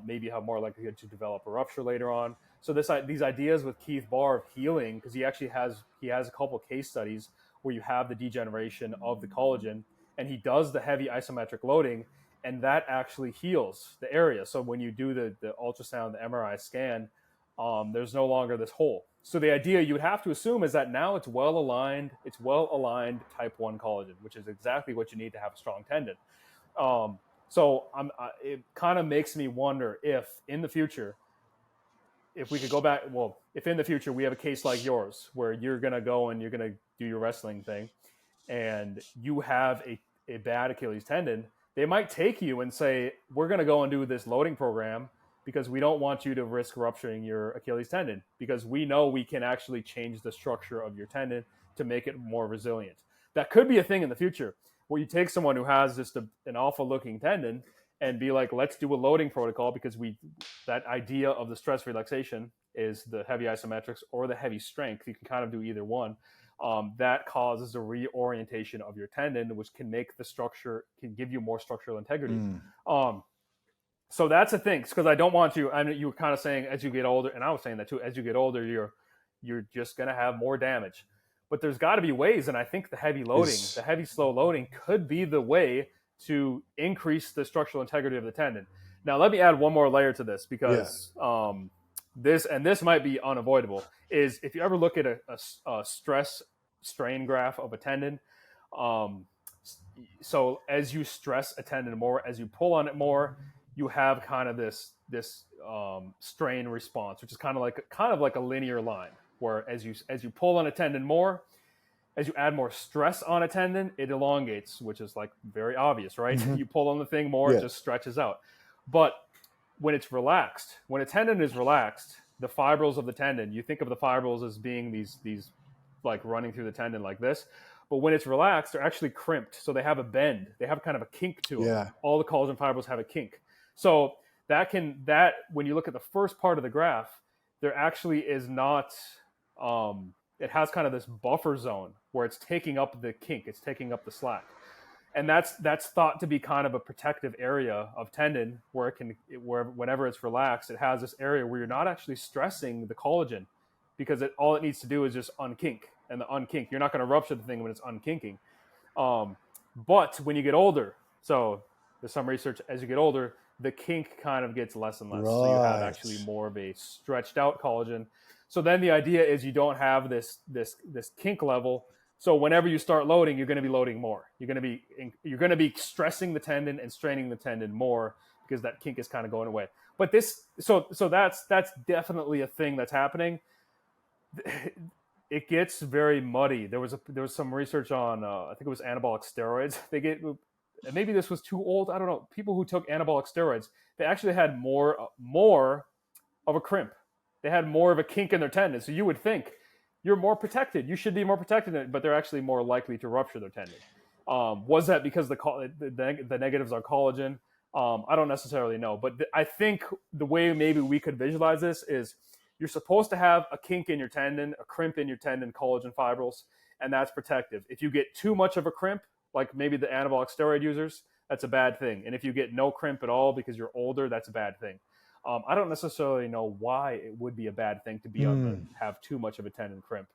Maybe you have more likelihood to develop a rupture later on. So these ideas with Keith Barr of healing, because he has a couple of case studies where you have the degeneration of the collagen, and he does the heavy isometric loading, and that actually heals the area. So when you do the ultrasound, the MRI scan, there's no longer this hole. So the idea you would have to assume is that now it's well aligned type 1 collagen, which is exactly what you need to have a strong tendon. So it kind of makes me wonder if in the future, if we could go back, well, if in the future we have a case like yours where you're going to go and you're going to do your wrestling thing and you have a bad Achilles tendon, they might take you and say, we're going to go and do this loading program because we don't want you to risk rupturing your Achilles tendon, because we know we can actually change the structure of your tendon to make it more resilient. That could be a thing in the future where you take someone who has just an awful looking tendon and be like, let's do a loading protocol, because that idea of the stress relaxation is the heavy isometrics or the heavy strength. You can kind of do either one. That causes a reorientation of your tendon, which can make the structure, can give you more structural integrity. So that's a thing, because I don't want you. I mean, you were kind of saying as you get older, and I was saying that too. As you get older, you're just going to have more damage. But there's got to be ways, and I think the heavy loading, the heavy slow loading, could be the way to increase the structural integrity of the tendon. Now, let me add one more layer to this, because this might be unavoidable. Is if you ever look at a stress strain graph of a tendon, so as you stress a tendon more, as you pull on it more, you have kind of this strain response, which is kind of like a linear line, where as you pull on a tendon more, as you add more stress on a tendon, it elongates, which is like very obvious, right? You pull on the thing more, it just stretches out. But when it's relaxed, when a tendon is relaxed, the fibrils of the tendon, you think of the fibrils as being these like running through the tendon like this. But when it's relaxed, they're actually crimped. So they have a bend. They have kind of a kink to them. Yeah. All the collagen fibrils have a kink. So that when you look at the first part of the graph, there actually is not, it has kind of this buffer zone where it's taking up the kink, it's taking up the slack. And that's thought to be kind of a protective area of tendon where whenever it's relaxed, it has this area where you're not actually stressing the collagen, because all it needs to do is just unkink. And the unkink, you're not going to rupture the thing when it's unkinking. But when you get older, so there's some research, as you get older, the kink kind of gets less and less. Right. So you have actually more of a stretched out collagen. So then the idea is you don't have this kink level. So whenever you start loading, you're going to be loading more. You're going to be stressing the tendon and straining the tendon more, because that kink is kind of going away. But so that's definitely a thing that's happening. It gets very muddy. There was some research on I think it was anabolic steroids. Maybe this was too old. I don't know. People who took anabolic steroids, they actually had more of a crimp. They had more of a kink in their tendon. So you would think you're more protected. You should be more protected, but they're actually more likely to rupture their tendon. Was that because the negatives are collagen? I don't necessarily know, but I think the way maybe we could visualize this is you're supposed to have a kink in your tendon, a crimp in your tendon, collagen fibrils, and that's protective. If you get too much of a crimp, like maybe the anabolic steroid users, that's a bad thing. And if you get no crimp at all because you're older, that's a bad thing. I don't necessarily know why it would be a bad thing to have too much of a tendon crimp.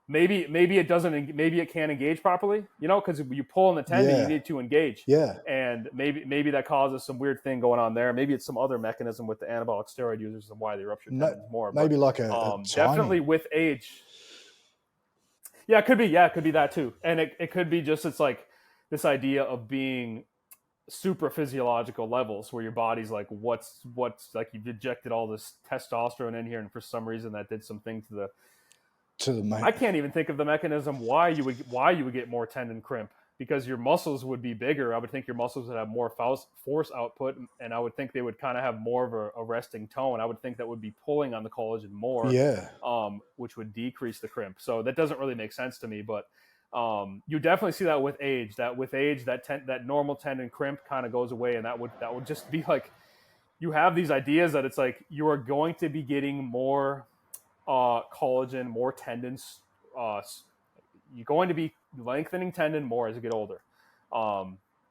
Maybe it doesn't. Maybe it can't engage properly. Because you pull on the tendon, you need to engage. Yeah. And maybe that causes some weird thing going on there. Maybe it's some other mechanism with the anabolic steroid users and why they rupture tendons more. Maybe like a definitely with age. Yeah, it could be. Yeah, it could be that too. And it could be just it's like this idea of being super physiological levels where your body's like, what's like you've injected all this testosterone in here, and for some reason that did something to the I can't even think of the mechanism why you would get more tendon crimp, because your muscles would be bigger. I would think your muscles would have more force output, and I would think they would kind of have more of a resting tone. I would think that would be pulling on the collagen more, which would decrease the crimp. So that doesn't really make sense to me, but You definitely see that with age. That normal tendon crimp kind of goes away, and that would just be like you have these ideas that it's like you are going to be getting more collagen, more tendons. You're going to be lengthening tendon more as you get older.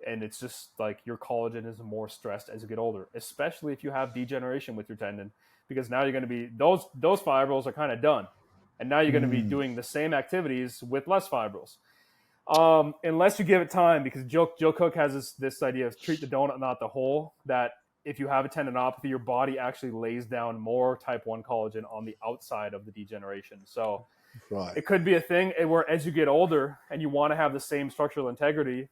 And it's just like your collagen is more stressed as you get older, especially if you have degeneration with your tendon, because now you're going to be those fibrils are kind of done, and now you're going to be doing the same activities with less fibrils, unless you give it time. Because Joe Cook has this idea of treat the donut, not the hole. That if you have a tendinopathy, your body actually lays down more type 1 collagen on the outside of the degeneration. So it could be a thing where as you get older and you want to have the same structural integrity,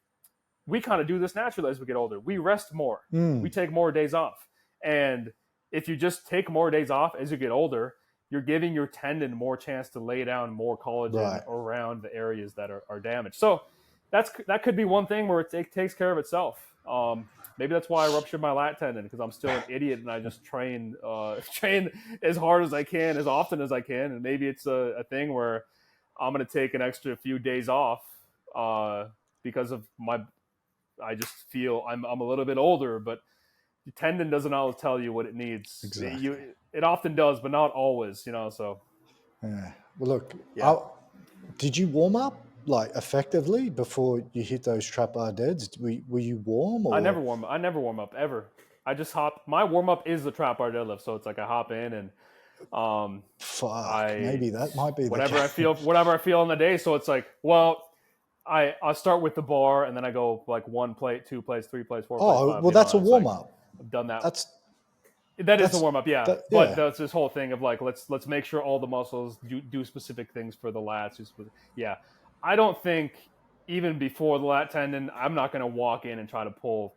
we kind of do this naturally as we get older. We rest more. We take more days off. And if you just take more days off as you get older, you're giving your tendon more chance to lay down more collagen around the areas that are damaged. So that could be one thing where it takes care of itself. Maybe that's why I ruptured my lat tendon, because I'm still an idiot and I just train as hard as I can, as often as I can. And maybe it's a thing where I'm going to take an extra few days off because of I just feel I'm a little bit older, but the tendon doesn't always tell you what it needs. Exactly. It often does, but not always, so. Yeah. Well, look, did you warm up like effectively before you hit those trap bar deads? Were you warm? Or? I never warm up ever. I just hop. My warm up is the trap bar deadlift. So it's like I hop in and maybe that might be whatever I feel on the day. So it's like, well, I start with the bar and then I go like 1 plate, 2 plates, 3 plates, 4 plates. Oh, well, that's a warm up. I've done that. That is the warm up, yeah. But that's this whole thing of like let's make sure all the muscles do specific things for the lats. Yeah, I don't think even before the lat tendon, I'm not going to walk in and try to pull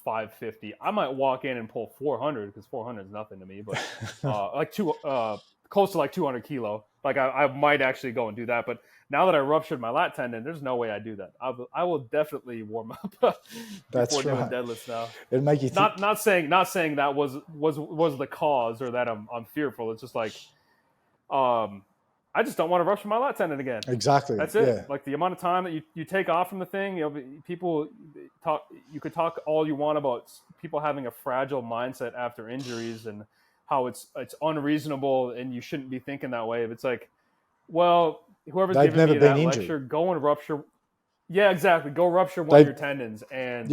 550. I might walk in and pull 400 because 400 is nothing to me. But close to like 200 kilo. Like I might actually go and do that. But now that I ruptured my lat tendon, there's no way I do that. I will definitely warm up That's before right. doing deadlifts now. It'll make you not saying that was the cause or that I'm fearful. It's just like I just don't want to rupture my lat tendon again. Exactly. That's it. Yeah. Like the amount of time that you take off from the thing, people talk. You could talk all you want about people having a fragile mindset after injuries and how it's unreasonable and you shouldn't be thinking that way. But it's like, well, whoever's giving me that lecture, go and rupture. Yeah, exactly. Go rupture one of your tendons, and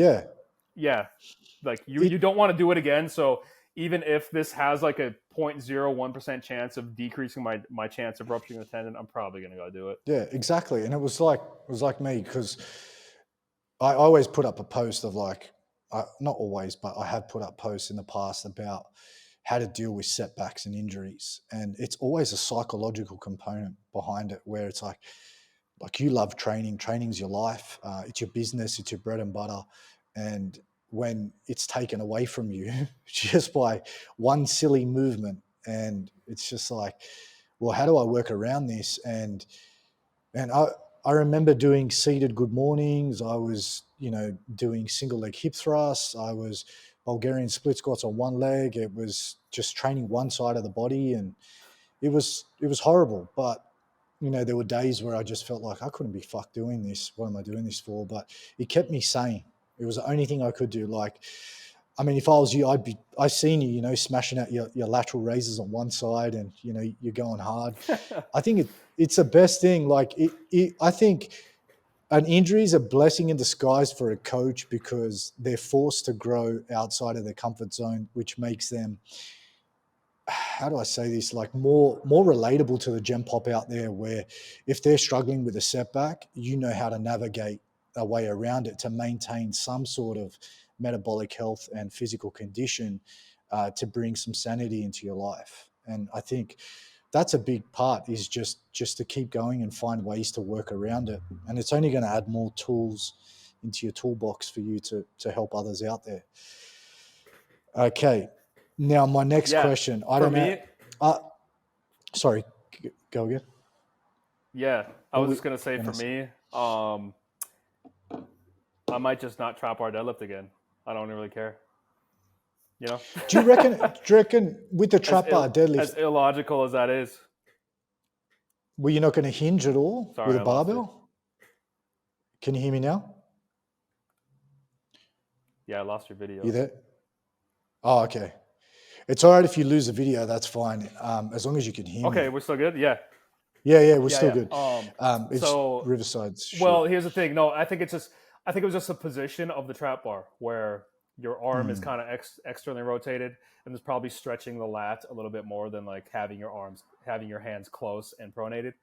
like you don't want to do it again. So even if this has like a 0.01% chance of decreasing my chance of rupturing the tendon, I'm probably going to go do it. Yeah, exactly. And it was like me, because I always put up a post of like, not always, but I have put up posts in the past about how to deal with setbacks and injuries. And it's always a psychological component behind it, where it's like you love training. Training's your life. It's your business. It's your bread and butter. And when it's taken away from you just by one silly movement, and it's just like, well, how do I work around this? And I remember doing seated good mornings. I was, doing single leg hip thrusts. I was Bulgarian split squats on one leg. It was just training one side of the body, and it was horrible. But there were days where I just felt like I couldn't be fucked doing this. What am I doing this for? But it kept me sane. It was the only thing I could do. Like, I mean, if I was you, I seen you, smashing out your lateral raises on one side, and you're going hard. I think it's the best thing. Like, I think an injury is a blessing in disguise for a coach, because they're forced to grow outside of their comfort zone, which makes them, how do I say this, like more relatable to the gen pop out there, where if they're struggling with a setback, you know how to navigate a way around it to maintain some sort of metabolic health and physical condition, to bring some sanity into your life. And I think that's a big part, is just to keep going and find ways to work around it. And it's only going to add more tools into your toolbox for you to help others out there. Okay. Now, my next question. I don't know. Sorry, go again. Yeah, I was just going to say, for me, I might just not trap bar deadlift again. I don't really care. Do you reckon with the trap bar deadlift, as illogical as that is, were you not going to hinge at all with a barbell? Can you hear me now? Yeah, I lost your video. You there? Oh, okay. It's all right if you lose the video. That's fine. As long as you can hear Okay, me. we're still good. Yeah, Yeah, we're yeah, still yeah. good. It's So Riverside's shit. well, here's the thing. No, I think it was just a position of the trap bar where your arm is Mm, kind of externally rotated, and there's probably stretching the lat a little bit more than like having your hands close and pronated.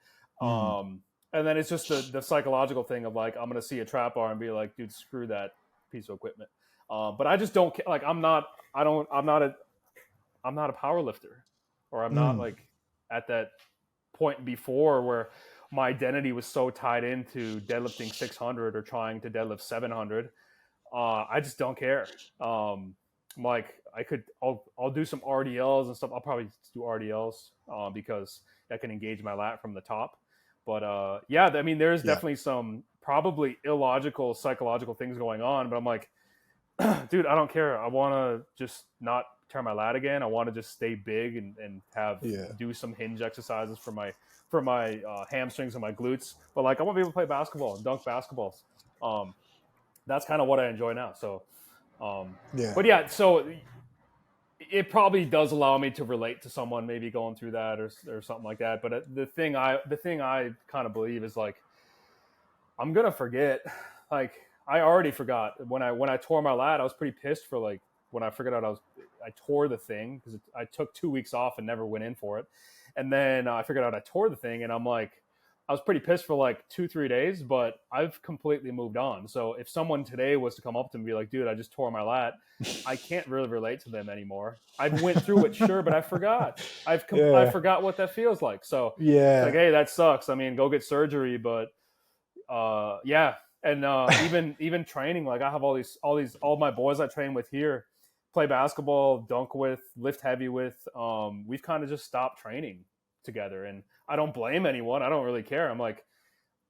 mm, And then it's just the psychological thing of like I'm gonna see a trap bar and be like, dude, screw that piece of equipment. But I just don't like I'm not a power lifter, or I'm not mm, like at that point before where my identity was so tied into deadlifting 600 or trying to deadlift 700. I just don't care. I'm like I'll do some RDLs and stuff. I'll probably do RDLs because that can engage my lat from the top. But yeah, I mean, there's yeah. definitely some probably illogical psychological things going on. But I'm like, dude, I don't care. I want to just not tear my lat again. I want to just stay big and have Yeah. do some hinge exercises for my hamstrings and my glutes. But like, I want to be able to play basketball and dunk basketballs. Um, that's kind of what I enjoy now. So, Yeah. but yeah, so it probably does allow me to relate to someone maybe going through that or something like that. But the thing I kind of believe is like I'm gonna forget. Like I already forgot when I tore my lat. I was pretty pissed for like when I figured out I tore the thing because I took 2 weeks off and never went in for it, and then I figured out I tore the thing, and I'm like I was pretty pissed for like 2-3 days, but I've completely moved on. So if someone today was to come up to me and be like, "Dude, I just tore my lat," I can't really relate to them anymore. I went through it, sure, but I forgot. I Yeah. forgot what that feels like. So it's like, Yeah. hey, that sucks. I mean, go get surgery, but yeah, and even training, like I have all my boys I train with here play basketball, dunk with, lift heavy with. We've kind of just stopped training together, and I don't blame anyone. I don't really care. I'm like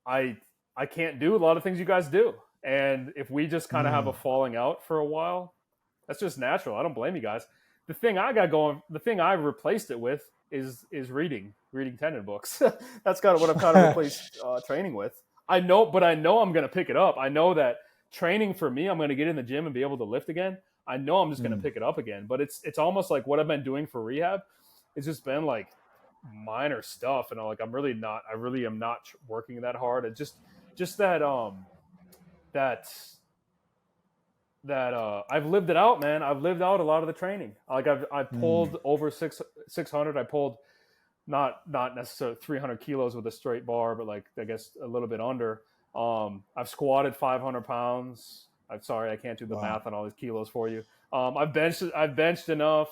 I I can't do a lot of things you guys do, and if we just kind of have a Mm, falling out for a while, that's just natural. I don't blame you guys. The thing I replaced it with is reading tendon books. That's kind of what I've kind of replaced training with. I know I'm going to pick it up. I know that training for me, I'm going to get in the gym and be able to lift again. I know I'm just going to mm, pick it up again. But it's almost like what I've been doing for rehab. It's just been like minor stuff, and I'm like I really am not working that hard. It's just that I've lived it out, man. I've lived out a lot of the training. Like I've mm. pulled over 600. I pulled not necessarily 300 kilos with a straight bar, but like I guess a little bit under. I've squatted 500 pounds. I'm sorry, I can't do the Wow. math on all these kilos for you. I've benched enough,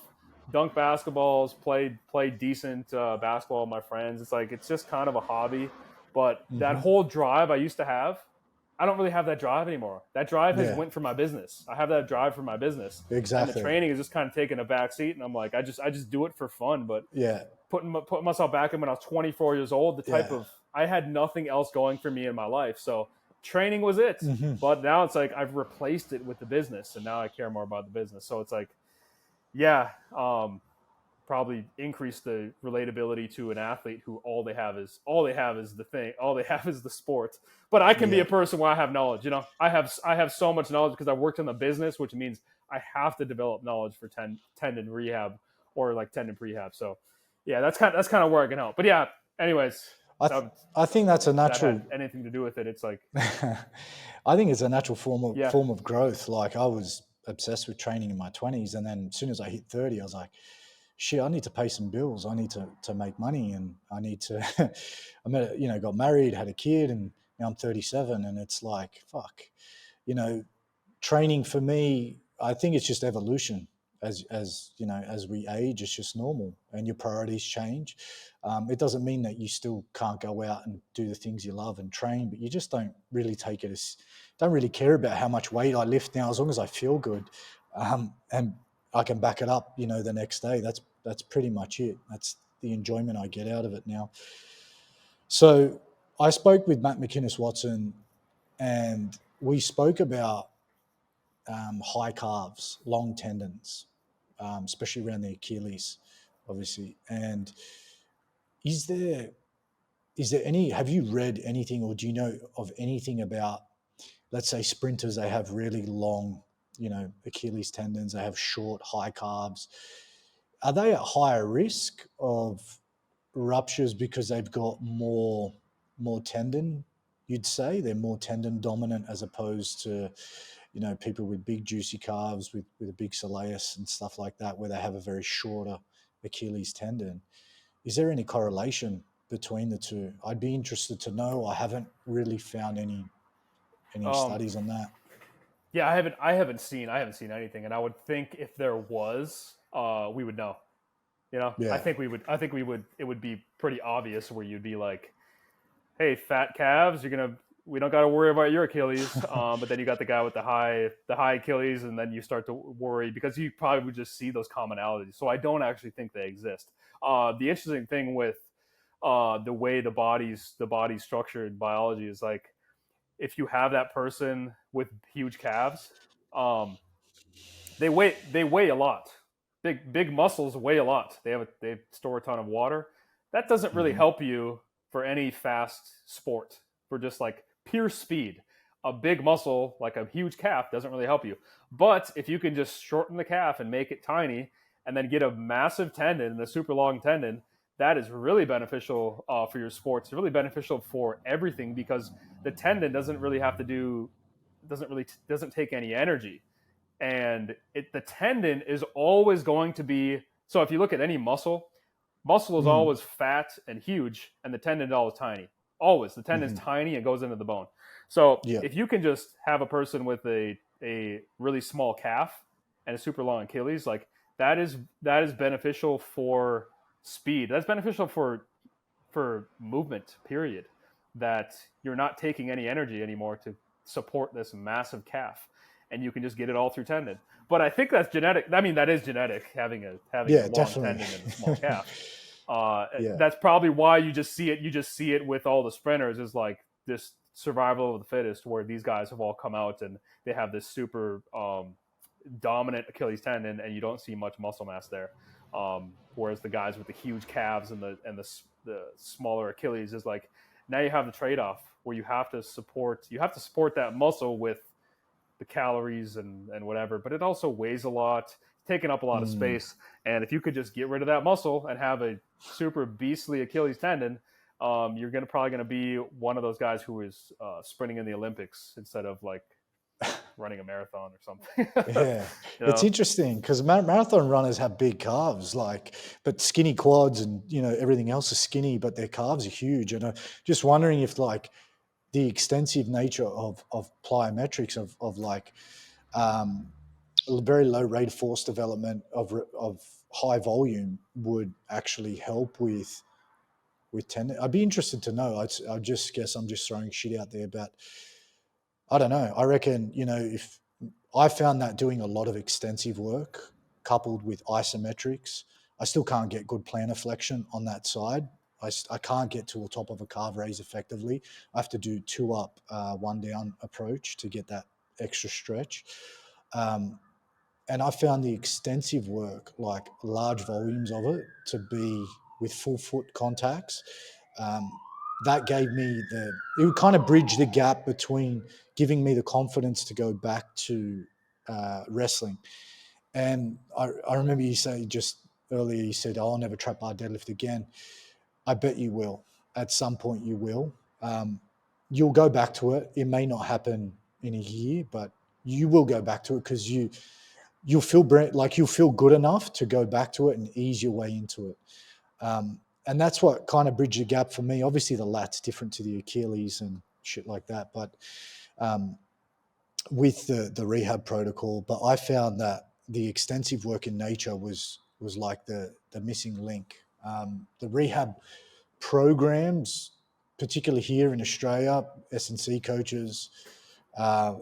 dunked basketballs, played decent basketball with my friends. It's like it's just kind of a hobby, but that Hmm. whole drive I used to have, I don't really have that drive anymore. That drive has Yeah. went for my business. I have that drive for my business, and the Exactly. training is just kind of taking a back seat. And I'm like, I just do it for fun. But Yeah. putting myself back in when I was 24 years old, the type Yeah. of I had nothing else going for me in my life, so training was it. Hmm. But now it's like I've replaced it with the business, and now I care more about the business. So it's like, yeah, probably increase the relatability to an athlete who all they have is the thing, all they have is the sport. But I can be Yeah. a person where I have knowledge. You know, I have so much knowledge because I worked in the business, which means I have to develop knowledge for tendon rehab or like tendon prehab. So yeah, that's kind of where I can help. But yeah, anyways, I th- that, I think that's a that had natural. anything to do with it. It's like, I think it's a natural yeah, form of growth. Like I was obsessed with training in my 20s, and then as soon as I hit 30, I was like, shit, I need to pay some bills. I need to make money, and I need to. Got married, had a kid, and now I'm 37, and it's like, fuck, you know, training for me, I think it's just evolution. As we age, it's just normal, and your priorities change. It doesn't mean that you still can't go out and do the things you love and train, but you just don't really take it as don't really care about how much weight I lift now, as long as I feel good, and I can back it up. The next day. That's pretty much it. That's the enjoyment I get out of it now. So I spoke with Matt McInnes Watson, and we spoke about high calves, long tendons, especially around the Achilles, obviously. And is there any? Have you read anything, or do you know of anything about let's say sprinters, they have really long, Achilles tendons, they have short, high calves. Are they at higher risk of ruptures because they've got more tendon? You'd say they're more tendon dominant as opposed to, people with big juicy calves with a big soleus and stuff like that, where they have a very shorter Achilles tendon. Is there any correlation between the two? I'd be interested to know. I haven't really found any Um, studies on that. yeah, I haven't seen anything, and I would think if there was, we would know. I Yeah. think we would. I think we would. It would be pretty obvious where you'd be like, "Hey, fat calves, We don't got to worry about your Achilles." But then you got the guy with the high Achilles, and then you start to worry because you probably would just see those commonalities. So I don't actually think they exist. The interesting thing with the way the body's structured in biology is like if you have that person with huge calves, um, they weigh a lot. Big muscles weigh a lot. They store a ton of water. That doesn't really Mm-hmm. help you for any fast sport. For just like pure speed, a big muscle like a huge calf doesn't really help you. But if you can just shorten the calf and make it tiny, and then get a massive tendon and a super long tendon, that is really beneficial for your sports. It's really beneficial for everything because the tendon doesn't take any energy, and the tendon is always going to be. So if you look at any muscle is Mm. always fat and huge, and the tendon is always tiny. Always, the tendon is Mm-hmm. tiny and goes into the bone. So Yeah. if you can just have a person with a really small calf and a super long Achilles, like that is beneficial for speed. That's beneficial for movement. Period. That you're not taking any energy anymore to support this massive calf, and you can just get it all through tendon. But I think that's genetic. I mean, that is genetic, having a Yeah, long definitely. tendon and a small calf. Yeah. That's probably why you just see it. You just see it with all the sprinters is like this survival of the fittest, where these guys have all come out and they have this super dominant Achilles tendon, and you don't see much muscle mass there. Whereas the guys with the huge calves and the smaller Achilles is like now you have the trade off where you have to support that muscle with the calories and whatever, but it also weighs a lot, taking up a lot of Mm. space. And if you could just get rid of that muscle and have a super beastly Achilles tendon, you're probably gonna be one of those guys who is sprinting in the Olympics instead of like running a marathon or something. Yeah, you it's know, interesting because marathon runners have big calves, but skinny quads, and everything else is skinny, but their calves are huge. And I'm just wondering if the extensive nature of plyometrics of um, a very low rate of force development of high volume would actually help with tendon. I'd be interested to know. I just guess I'm just throwing shit out there, but I don't know. I reckon, if I found that doing a lot of extensive work coupled with isometrics, I still can't get good plantar flexion on that side. I can't get to the top of a calf raise effectively. I have to do two up, one down approach to get that extra stretch. Um, and I found the extensive work, like large volumes of it, to be with full foot contacts. Um, that gave me it would kind of bridge the gap between giving me the confidence to go back to wrestling. And I remember you say just earlier, you said, "Oh, I'll never trap bar deadlift again." I bet you will. At some point, you will. You'll go back to it. It may not happen in a year, but you will go back to it because you'll feel you'll feel good enough to go back to it and ease your way into it. And that's what kind of bridged the gap for me. Obviously, the lat's different to the Achilles and shit like that, but um, with the rehab protocol. But I found that the extensive work in nature was like the missing link. The rehab programs, particularly here in Australia, S&C coaches, uh,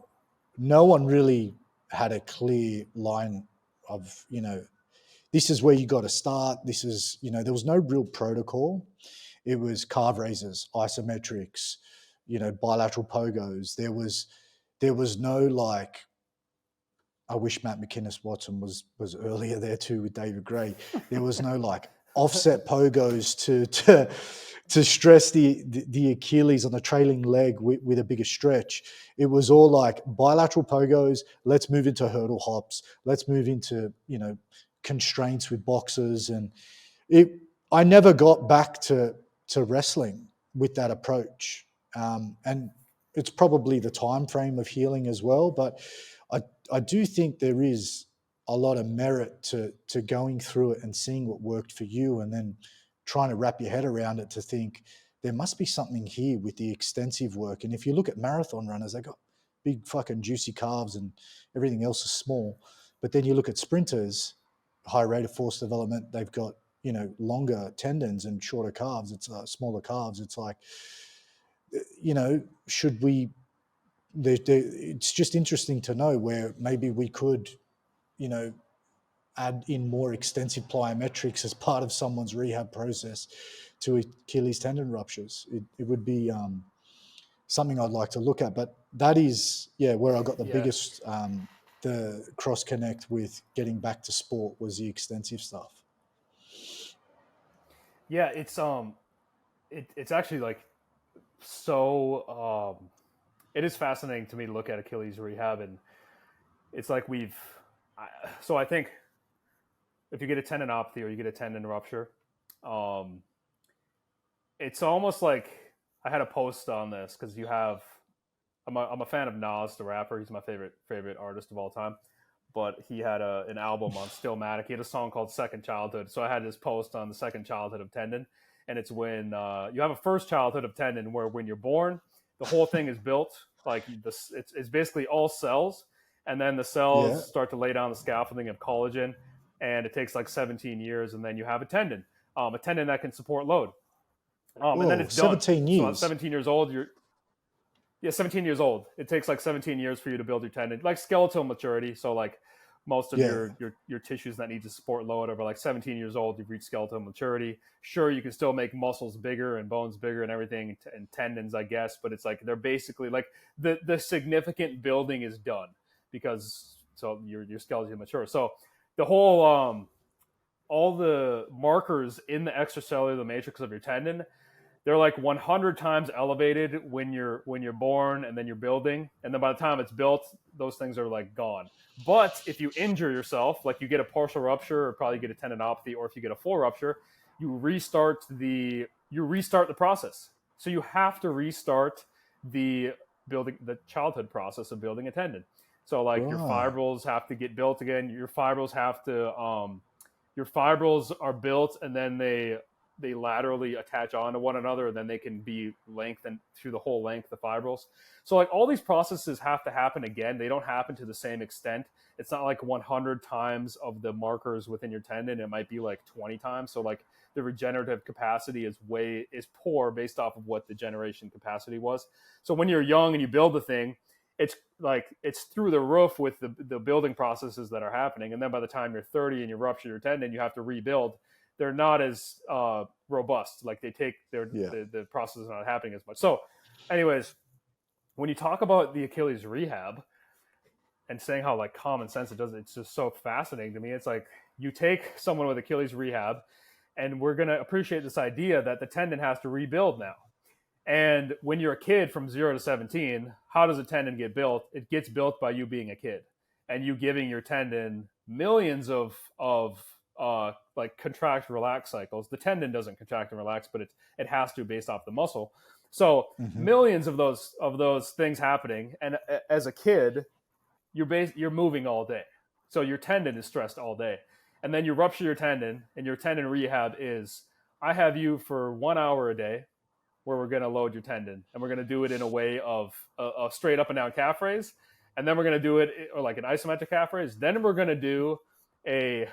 no one really had a clear line of, this is where you got to start. This is, there was no real protocol. It was calf raises, isometrics, bilateral pogos. There was no I wish Matt McInnes Watson was earlier there too with David Gray. There was no offset pogos to stress the Achilles on the trailing leg with a bigger stretch. It was all like bilateral pogos. Let's move into hurdle hops. Let's move into constraints with boxes, and I never got back to wrestling with that approach, and it's probably the time frame of healing as well. But I do think there is a lot of merit to going through it and seeing what worked for you, and then trying to wrap your head around it to think there must be something here with the extensive work. And if you look at marathon runners, they got big fucking juicy calves and everything else is small. But then you look at sprinters, high rate of force development, they've got longer tendons and shorter calves. It's smaller calves. It's like, should we? It's just interesting to know where maybe we could, add in more extensive plyometrics as part of someone's rehab process to Achilles tendon ruptures. It would be something I'd like to look at. But that is, where I got the biggest the cross connect with getting back to sport was the extensive stuff. Yeah, it's actually like so. It is fascinating to me to look at Achilles rehab, and it's like so I think if you get a tendinopathy or you get a tendon rupture, it's almost like I had a post on this because I'm a fan of Nas, the rapper. He's my favorite artist of all time. But he had an album on Stillmatic. He had a song called Second Childhood. So I had this post on the second childhood of tendon. And it's when you have a first childhood of tendon where when you're born, the whole thing is built. Like it's basically all cells. And then the cells start to lay down the scaffolding of collagen. And it takes like 17 years. And then you have a tendon that can support load. And then it's done. 17 years. So at 17 years old, 17 years old. It takes like 17 years for you to build your tendon, like skeletal maturity. So like most of your tissues that need to support load over like 17 years old, you've reached skeletal maturity. Sure, you can still make muscles bigger and bones bigger and everything and tendons, I guess, but it's like they're basically like the significant building is done because so your skeleton mature. So the whole all the markers in the extracellular matrix of your tendon, they're like 100 times elevated when you're born and then you're building. And then by the time it's built, those things are like gone. But if you injure yourself, like you get a partial rupture or probably get a tendinopathy, or if you get a full rupture, you restart the process. So you have to restart the childhood process of building a tendon. So like your fibrils have to get built again. Your fibrils are built and then they laterally attach onto one another, and then they can be lengthened through the whole length of fibrils. So like all these processes have to happen again. They don't happen to the same extent. It's not like 100 times of the markers within your tendon. It might be like 20 times. So like the regenerative capacity is poor based off of what the generation capacity was. So when you're young and you build the thing, it's through the roof with the building processes that are happening. And then by the time you're 30 and you rupture your tendon, you have to rebuild. They're not as robust. Like the process is not happening as much. So anyways, when you talk about the Achilles rehab and saying how like common sense it does, it's just so fascinating to me. It's like you take someone with Achilles rehab and we're going to appreciate this idea that the tendon has to rebuild now. And when you're a kid from 0 to 17, how does a tendon get built? It gets built by you being a kid and you giving your tendon millions of like contract relax cycles. The tendon doesn't contract and relax, but it has to based off the muscle. So millions of those things happening, and as a kid, you're moving all day, so your tendon is stressed all day, and then you rupture your tendon, and your tendon rehab is I have you for 1 hour a day, where we're going to load your tendon, and we're going to do it in a way of a straight up and down calf raise, and then we're going to do it or like an isometric calf raise. Then we're going to do a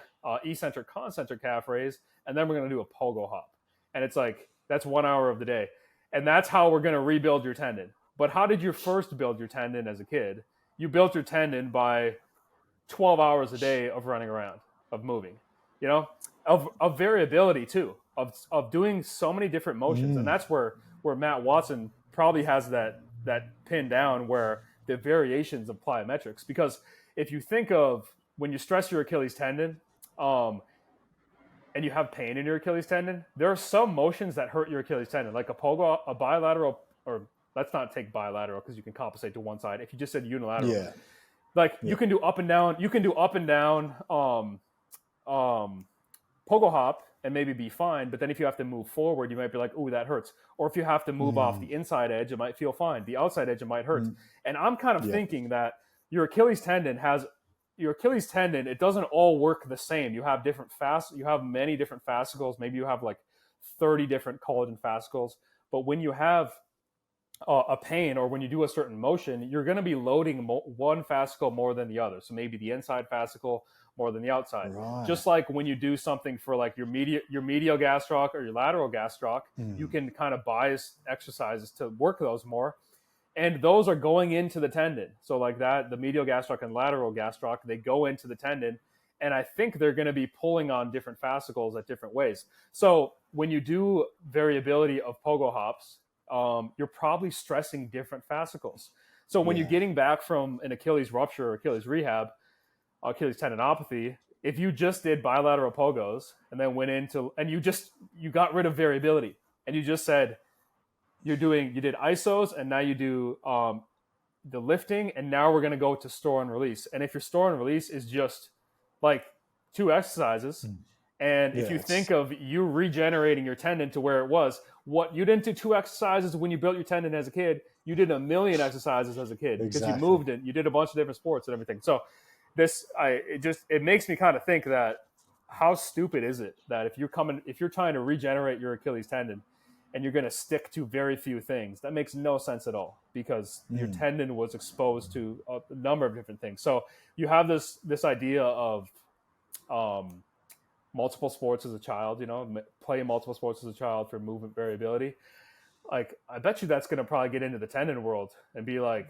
eccentric concentric calf raise, and then we're going to do a pogo hop. And it's like that's 1 hour of the day, and that's how we're going to rebuild your tendon. But how did you first build your tendon as a kid? You built your tendon by 12 hours a day of running around, of moving, of variability too, of doing so many different motions. And that's where Matt Watson probably has that pinned down, where the variations of plyometrics. Because if you think of when you stress your Achilles tendon, and you have pain in your Achilles tendon, there are some motions that hurt your Achilles tendon, like a pogo, a bilateral, or let's not take bilateral because you can compensate to one side. If you just said unilateral, Yeah. like Yeah. you can do up and down, pogo hop and maybe be fine. But then if you have to move forward, you might be like, "Ooh, that hurts." Or if you have to move off the inside edge, it might feel fine. The outside edge, it might hurt. And I'm kind of Yeah. thinking that your Achilles tendon, it doesn't all work the same. You have you have many different fascicles. Maybe you have like 30 different collagen fascicles. But when you have a pain or when you do a certain motion, you're going to be loading one fascicle more than the other. So maybe the inside fascicle more than the outside. Right. Just like when you do something for like your medial gastroc or your lateral gastroc, you can kind of bias exercises to work those more. And those are going into the tendon. So like that, the medial gastroc and lateral gastroc, they go into the tendon. And I think they're going to be pulling on different fascicles at different ways. So when you do variability of pogo hops, you're probably stressing different fascicles. So when you're getting back from an Achilles rupture or Achilles rehab, Achilles tendinopathy, if you just did bilateral pogos and then went into, and you got rid of variability and you just said, you did isos and now you do the lifting, and now we're going to go to store and release. And if your store and release is just like 2 exercises, and if you think of you regenerating your tendon to where it was, what you didn't do 2 exercises when you built your tendon as a kid, you did 1,000,000 exercises as a kid because you moved and you did a bunch of different sports and everything. So it makes me kind of think that how stupid is it that if you're trying to regenerate your Achilles tendon and you're going to stick to very few things, that makes no sense at all because your tendon was exposed to a number of different things. So you have this idea of multiple sports as a child, play multiple sports as a child for movement variability. Like, I bet you that's going to probably get into the tendon world and be like,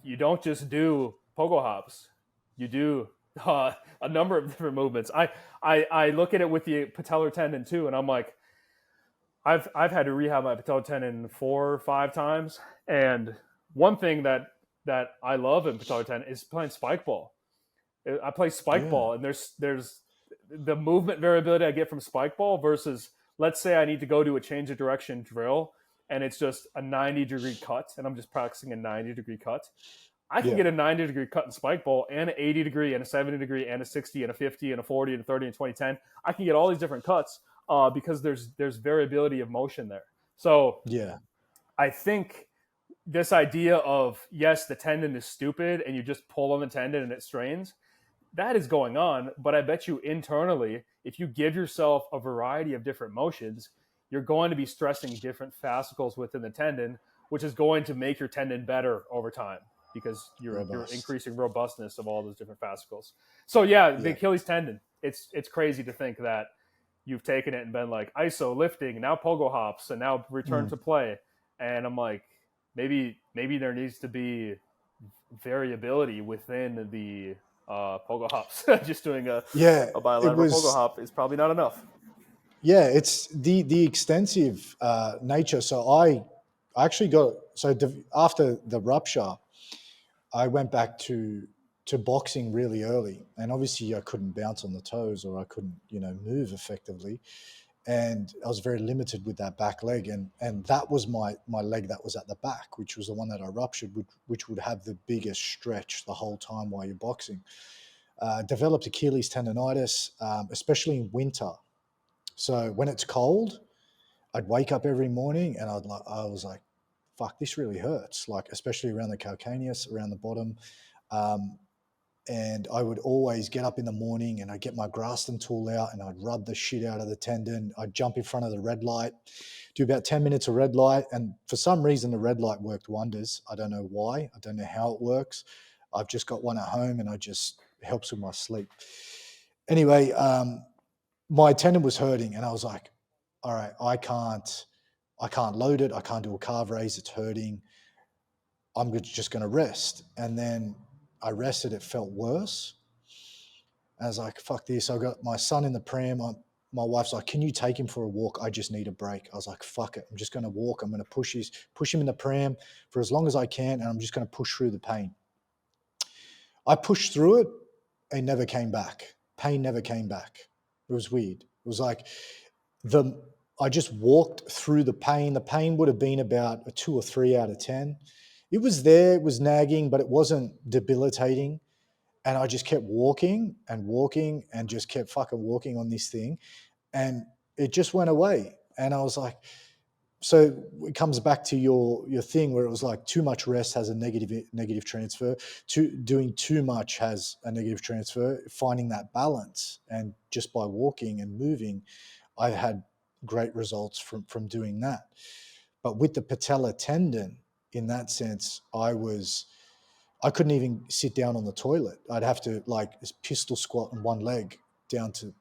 you don't just do pogo hops, you do a number of different movements. I look at it with the patellar tendon too, and I'm like, I've had to rehab my patellar tendon 4 or 5 times, and one thing that I love in patellar tendon is playing spike ball. I play spike ball, and there's the movement variability I get from spike ball versus, let's say I need to go to a change of direction drill and it's just a 90-degree cut and I'm just practicing a 90-degree cut. I can get a 90-degree cut in spike ball and an 80-degree and a 70-degree and a 60 and a 50 and a 40 and a 30 and 20, 10. I can get all these different cuts because there's variability of motion there. So I think this idea of, yes, the tendon is stupid and you just pull on the tendon and it strains, that is going on. But I bet you internally, if you give yourself a variety of different motions, you're going to be stressing different fascicles within the tendon, which is going to make your tendon better over time because you're increasing robustness of all those different fascicles. So the Achilles tendon, it's crazy to think that you've taken it and been like iso lifting, now pogo hops, and now return to play. And I'm like, maybe there needs to be variability within the pogo hops. Just doing a bilateral pogo hop is probably not enough. Yeah, it's the extensive nature. So I actually after the rupture, I went back to boxing really early, and obviously I couldn't bounce on the toes or I couldn't move effectively, and I was very limited with that back leg, and that was my leg that was at the back, which was the one that I ruptured, which would have the biggest stretch the whole time while you're boxing. Developed Achilles tendonitis, especially in winter. So when it's cold, I'd wake up every morning and I was like, fuck, this really hurts, like especially around the calcaneus, around the bottom. And I would always get up in the morning and I'd get my Graston tool out and I'd rub the shit out of the tendon. I'd jump in front of the red light, do about 10 minutes of red light. And for some reason, the red light worked wonders. I don't know why. I don't know how it works. I've just got one at home and it just helps with my sleep. Anyway, my tendon was hurting and I was like, all right, I can't load it. I can't do a calf raise. It's hurting. I'm just going to rest. And then I rested. It felt worse. I was like, fuck this. I got my son in the pram. My wife's like, can you take him for a walk? I just need a break. I was like, fuck it. I'm just going to walk. I'm going to push him in the pram for as long as I can. And I'm just going to push through the pain. I pushed through it and never came back. Pain never came back. It was weird. It was like I just walked through the pain. The pain would have been about a 2 or 3 out of 10. It was there, it was nagging, but it wasn't debilitating. And I just kept walking and just kept fucking walking on this thing. And it just went away. And I was like, so it comes back to your thing where it was like too much rest has a negative transfer. Doing too much has a negative transfer. Finding that balance, and just by walking and moving, I had great results from doing that. But with the patella tendon, in that sense, I couldn't even sit down on the toilet. I'd have to like pistol squat on one leg down to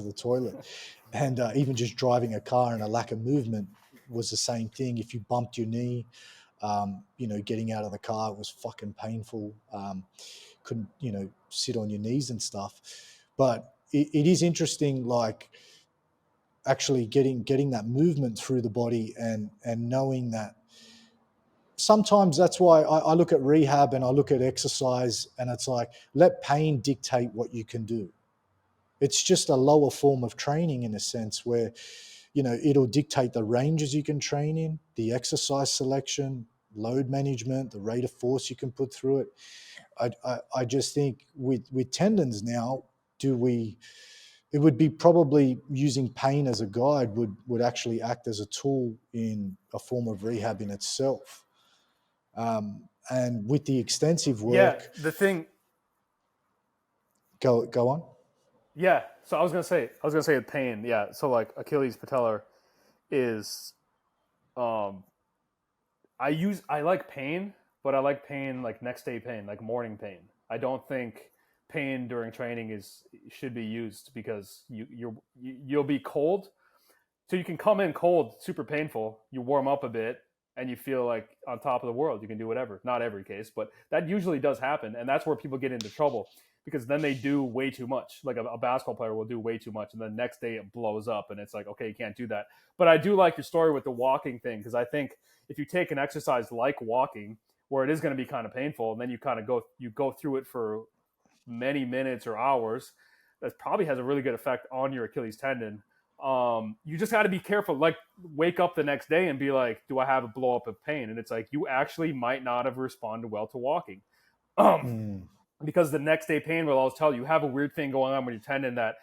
the toilet, and even just driving a car and a lack of movement was the same thing. If you bumped your knee, getting out of the car was fucking painful. Couldn't sit on your knees and stuff. But it is interesting, like actually getting that movement through the body and knowing that. Sometimes that's why I look at rehab and I look at exercise, and it's like, let pain dictate what you can do. It's just a lower form of training in a sense where, it'll dictate the ranges you can train in, the exercise selection, load management, the rate of force you can put through it. I just think with tendons now, it would be probably using pain as a guide would actually act as a tool in a form of rehab in itself. And with the extensive work, the thing. Go on. Yeah, so I was gonna say with pain. Yeah, so like Achilles patellar is, I like pain, but I like pain like next day pain, like morning pain. I don't think pain during training should be used because you'll be cold, so you can come in cold, super painful. You warm up a bit, and you feel like on top of the world. You can do whatever. Not every case, but that usually does happen, and that's where people get into trouble because then they do way too much. Like a basketball player will do way too much, and the next day it blows up, and it's like, okay, you can't do that. But I do like your story with the walking thing because I think if you take an exercise like walking, where it is going to be kind of painful, and then you kind of go through it for many minutes or hours, that probably has a really good effect on your Achilles tendon. You just got to be careful. Like, wake up the next day and be like, do I have a blow up of pain? And it's like, you actually might not have responded well to walking. Because the next day pain will always tell you have a weird thing going on with your tendon that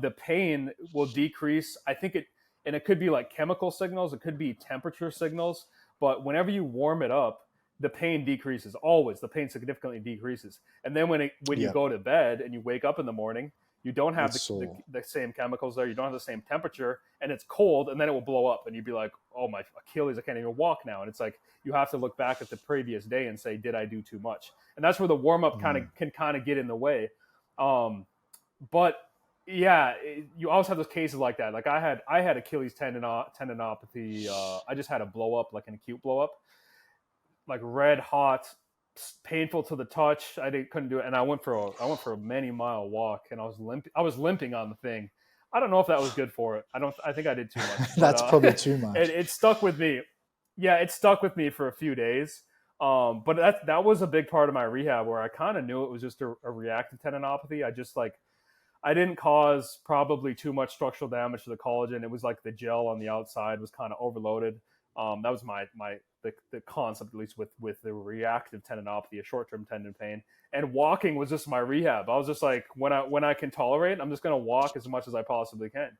the pain will decrease. I think it could be like chemical signals. It could be temperature signals. But whenever you warm it up, the pain decreases. Always, the pain significantly decreases. And then when you go to bed and you wake up in the morning, you don't have the same chemicals there. You don't have the same temperature, and it's cold, and then it will blow up, and you'd be like, "Oh, my Achilles! I can't even walk now." And it's like you have to look back at the previous day and say, "Did I do too much?" And that's where the warm up can get in the way. But yeah, you always have those cases like that. Like I had Achilles tendinopathy. I just had a blow up, like an acute blow up, like red hot, painful to the touch. Couldn't do it, and I went for a many mile walk, and I was limping on the thing. I don't know if that was good for it. I think I did too much. That's probably too much. It stuck with me. Yeah, it stuck with me for a few days. But that was a big part of my rehab where I kind of knew it was just a reactive tendinopathy. I didn't cause probably too much structural damage to the collagen. It was like the gel on the outside was kind of overloaded. That was the concept, at least with the reactive tendinopathy, a short-term tendon pain. And walking was just my rehab. I was just like, when I can tolerate, I'm just going to walk as much as I possibly can.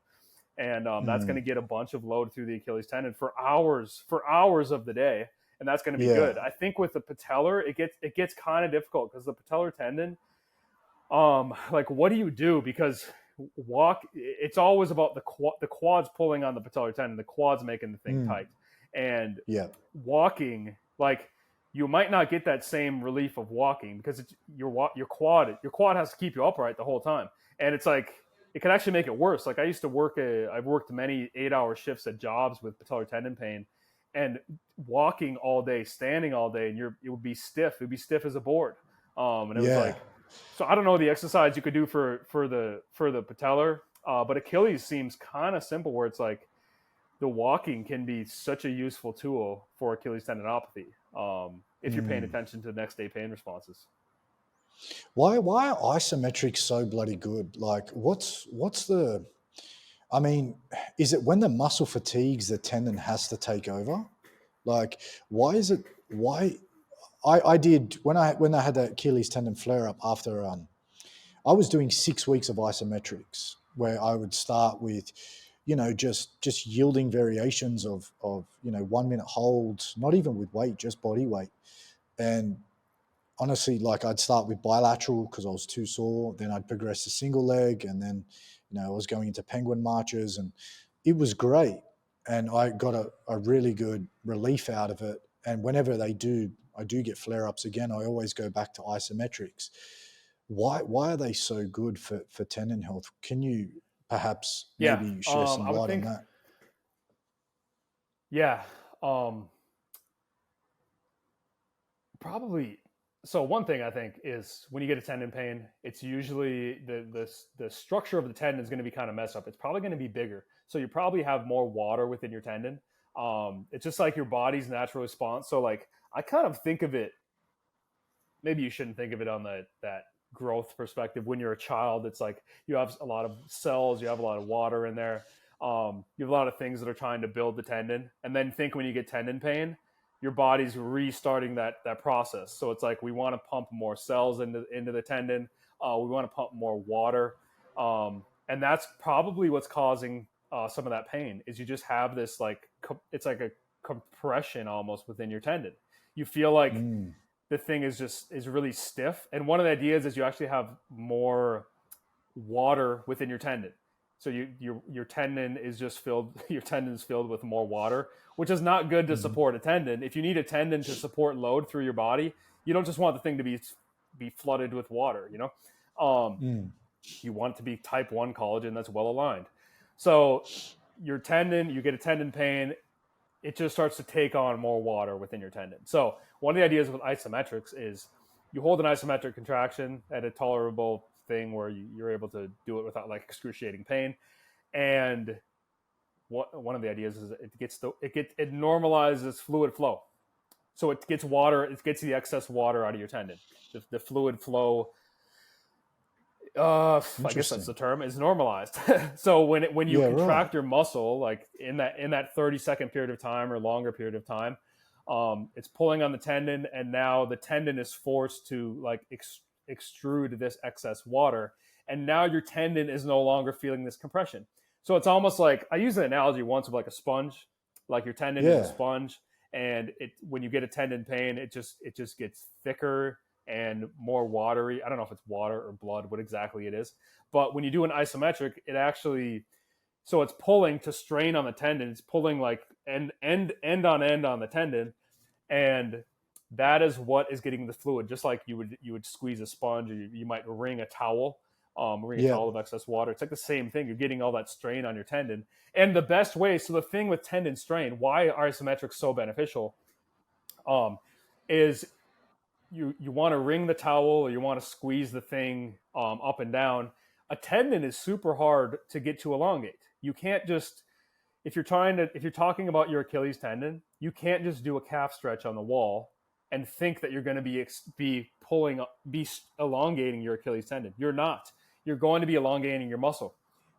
And that's going to get a bunch of load through the Achilles tendon for hours of the day. And that's going to be good. I think with the patellar, it gets kind of difficult because the patellar tendon, like, what do you do? Because it's always about the quads pulling on the patellar tendon, the quads making the thing tight. And walking, like, you might not get that same relief of walking because your quad has to keep you upright the whole time. And it's like, it can actually make it worse. Like, I've worked many 8-hour shifts at jobs with patellar tendon pain, and walking all day, standing all day, and it would be stiff. It would be stiff as a board. And it was like, so I don't know the exercise you could do for the patellar, but Achilles seems kind of simple where it's like, the walking can be such a useful tool for Achilles tendinopathy if you're paying attention to next day pain responses. Why are isometrics so bloody good? Like, what's the? I mean, is it when the muscle fatigues, the tendon has to take over? Like, why is it? Why I did when I had that Achilles tendon flare up after I was doing 6 weeks of isometrics where I would start with, just yielding variations of 1 minute holds, not even with weight, just body weight. And honestly, like I'd start with bilateral because I was too sore. Then I'd progress to single leg, and then I was going into penguin marches, and it was great. And I got a really good relief out of it. And whenever I do get flare ups again, I always go back to isometrics. Why are they so good for tendon health? Can you perhaps Yeah, maybe share some I would light on think. that? Yeah, um, probably. So one thing I think is when you get a tendon pain, it's usually the structure of the tendon is going to be kind of messed up. It's probably going to be bigger, so you probably have more water within your tendon. It's just like your body's natural response. So like I kind of think of it. Maybe you shouldn't think of it on that growth perspective. When you're a child, it's like you have a lot of cells, you have a lot of water in there. You have a lot of things that are trying to build the tendon, and then think when you get tendon pain, your body's restarting that process. So it's like we want to pump more cells into the tendon. We want to pump more water, and that's probably what's causing some of that pain. Is you just have this like it's like a compression almost within your tendon. You feel like Mm, the thing is really stiff, and one of the ideas is you actually have more water within your tendon. So your tendon is just filled. Your tendon is filled with more water, which is not good to mhm, support a tendon. If you need a tendon to support load through your body, you don't just want the thing to be flooded with water. mm, You want it to be type 1 collagen that's well aligned. So your tendon, you get a tendon pain, it just starts to take on more water within your tendon. So one of the ideas with isometrics is you hold an isometric contraction at a tolerable thing where you're able to do it without like excruciating pain. And one of the ideas is it normalizes fluid flow. So it gets water, it gets the excess water out of your tendon. The fluid flow, I guess that's interesting. the term, is normalized. So when you Yeah, right. contract your muscle, like in that 30-second period of time or longer period of time, it's pulling on the tendon, and now the tendon is forced to like extrude this excess water, and now your tendon is no longer feeling this compression. So it's almost like I use the analogy once of like a sponge, like your tendon is a Yeah. sponge, and it when you get a tendon pain, it just gets thicker and more watery. I don't know if it's water or blood, what exactly it is. But when you do an isometric, it actually so it's pulling to strain on the tendon. It's pulling like end on the tendon, and that is what is getting the fluid. Just like you would squeeze a sponge, or you might wring a Yeah. towel of excess water. It's like the same thing. You're getting all that strain on your tendon, and the best way. So the thing with tendon strain, why are isometrics so beneficial, um, is you want to wring the towel or you want to squeeze the thing up and down. A tendon is super hard to get to elongate. You can't just if you're talking about your Achilles tendon, you can't just do a calf stretch on the wall and think that you're going to be elongating your Achilles tendon. You're not. You're going to be elongating your muscle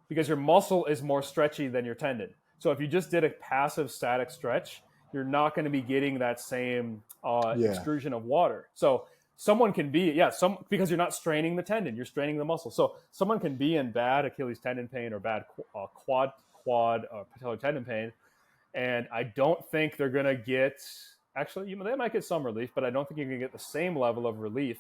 because your muscle is more stretchy than your tendon. So if you just did a passive static stretch, you're not going to be getting that same Yeah. extrusion of water. So someone can be because you're not straining the tendon, you're straining the muscle. So someone can be in bad Achilles tendon pain or bad quad patellar tendon pain, and I don't think they're going to get actually they might get some relief, but I don't think you're going to get the same level of relief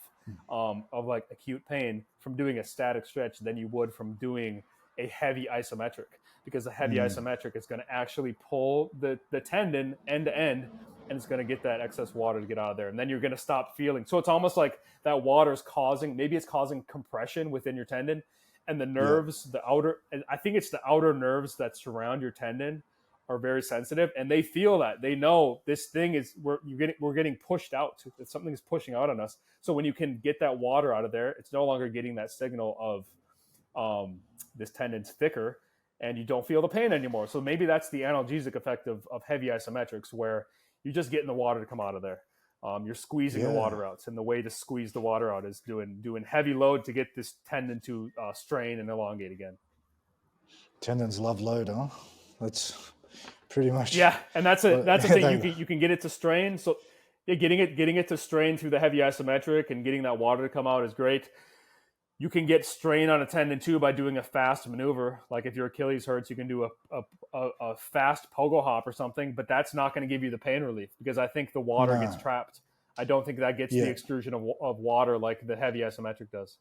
of like acute pain from doing a static stretch than you would from doing a heavy isometric, because the heavy Mm. isometric is going to actually pull the tendon end to end, and it's going to get that excess water to get out of there, and then you're going to stop feeling. So it's almost like that water is causing compression within your tendon, and the Yeah. nerves, I think it's the outer nerves that surround your tendon are very sensitive, and they feel that. They know this thing is we're getting pushed out. Something is pushing out on us. So when you can get that water out of there, it's no longer getting that signal of this tendon's thicker, and you don't feel the pain anymore. So maybe that's the analgesic effect of heavy isometrics, where you're just getting the water to come out of there. You're squeezing the Yeah. water out, and the way to squeeze the water out is doing heavy load to get this tendon to strain and elongate again. Tendons love load, huh? That's pretty much Yeah, and that's a what that's the thing. they. You can get it to strain. So yeah, getting it to strain through the heavy isometric and getting that water to come out is great. You can get strain on a tendon too by doing a fast maneuver. Like if your Achilles hurts, you can do a fast pogo hop or something, but that's not going to give you the pain relief because I think the water gets No. trapped. I don't think that gets the Yeah. extrusion of water like the heavy isometric does.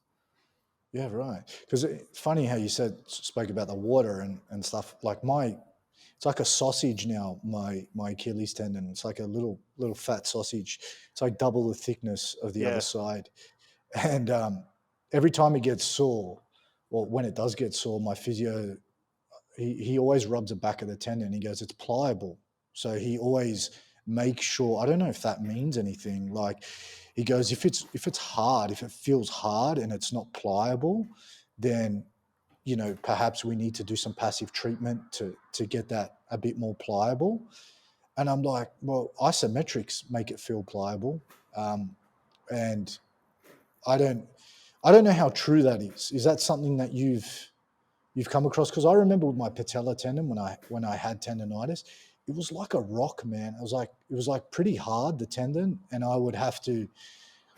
Yeah, right. Because funny how you spoke about the water and stuff. Like it's like a sausage now. My Achilles tendon. It's like a little fat sausage. It's like double the thickness of the other Yeah, side. And every time it gets sore, or when it does get sore, my physio he always rubs the back of the tendon. He goes, it's pliable. So he always makes sure. I don't know if that means anything. Like he goes, if it's hard, if it feels hard and it's not pliable, then perhaps we need to do some passive treatment to get that a bit more pliable. And I'm like, well, isometrics make it feel pliable, and I don't I don't know how true that is. Is that something that you've come across? Because I remember with my patella tendon when I had tendonitis, it was like a rock, man. It was like pretty hard, the tendon, and I would have to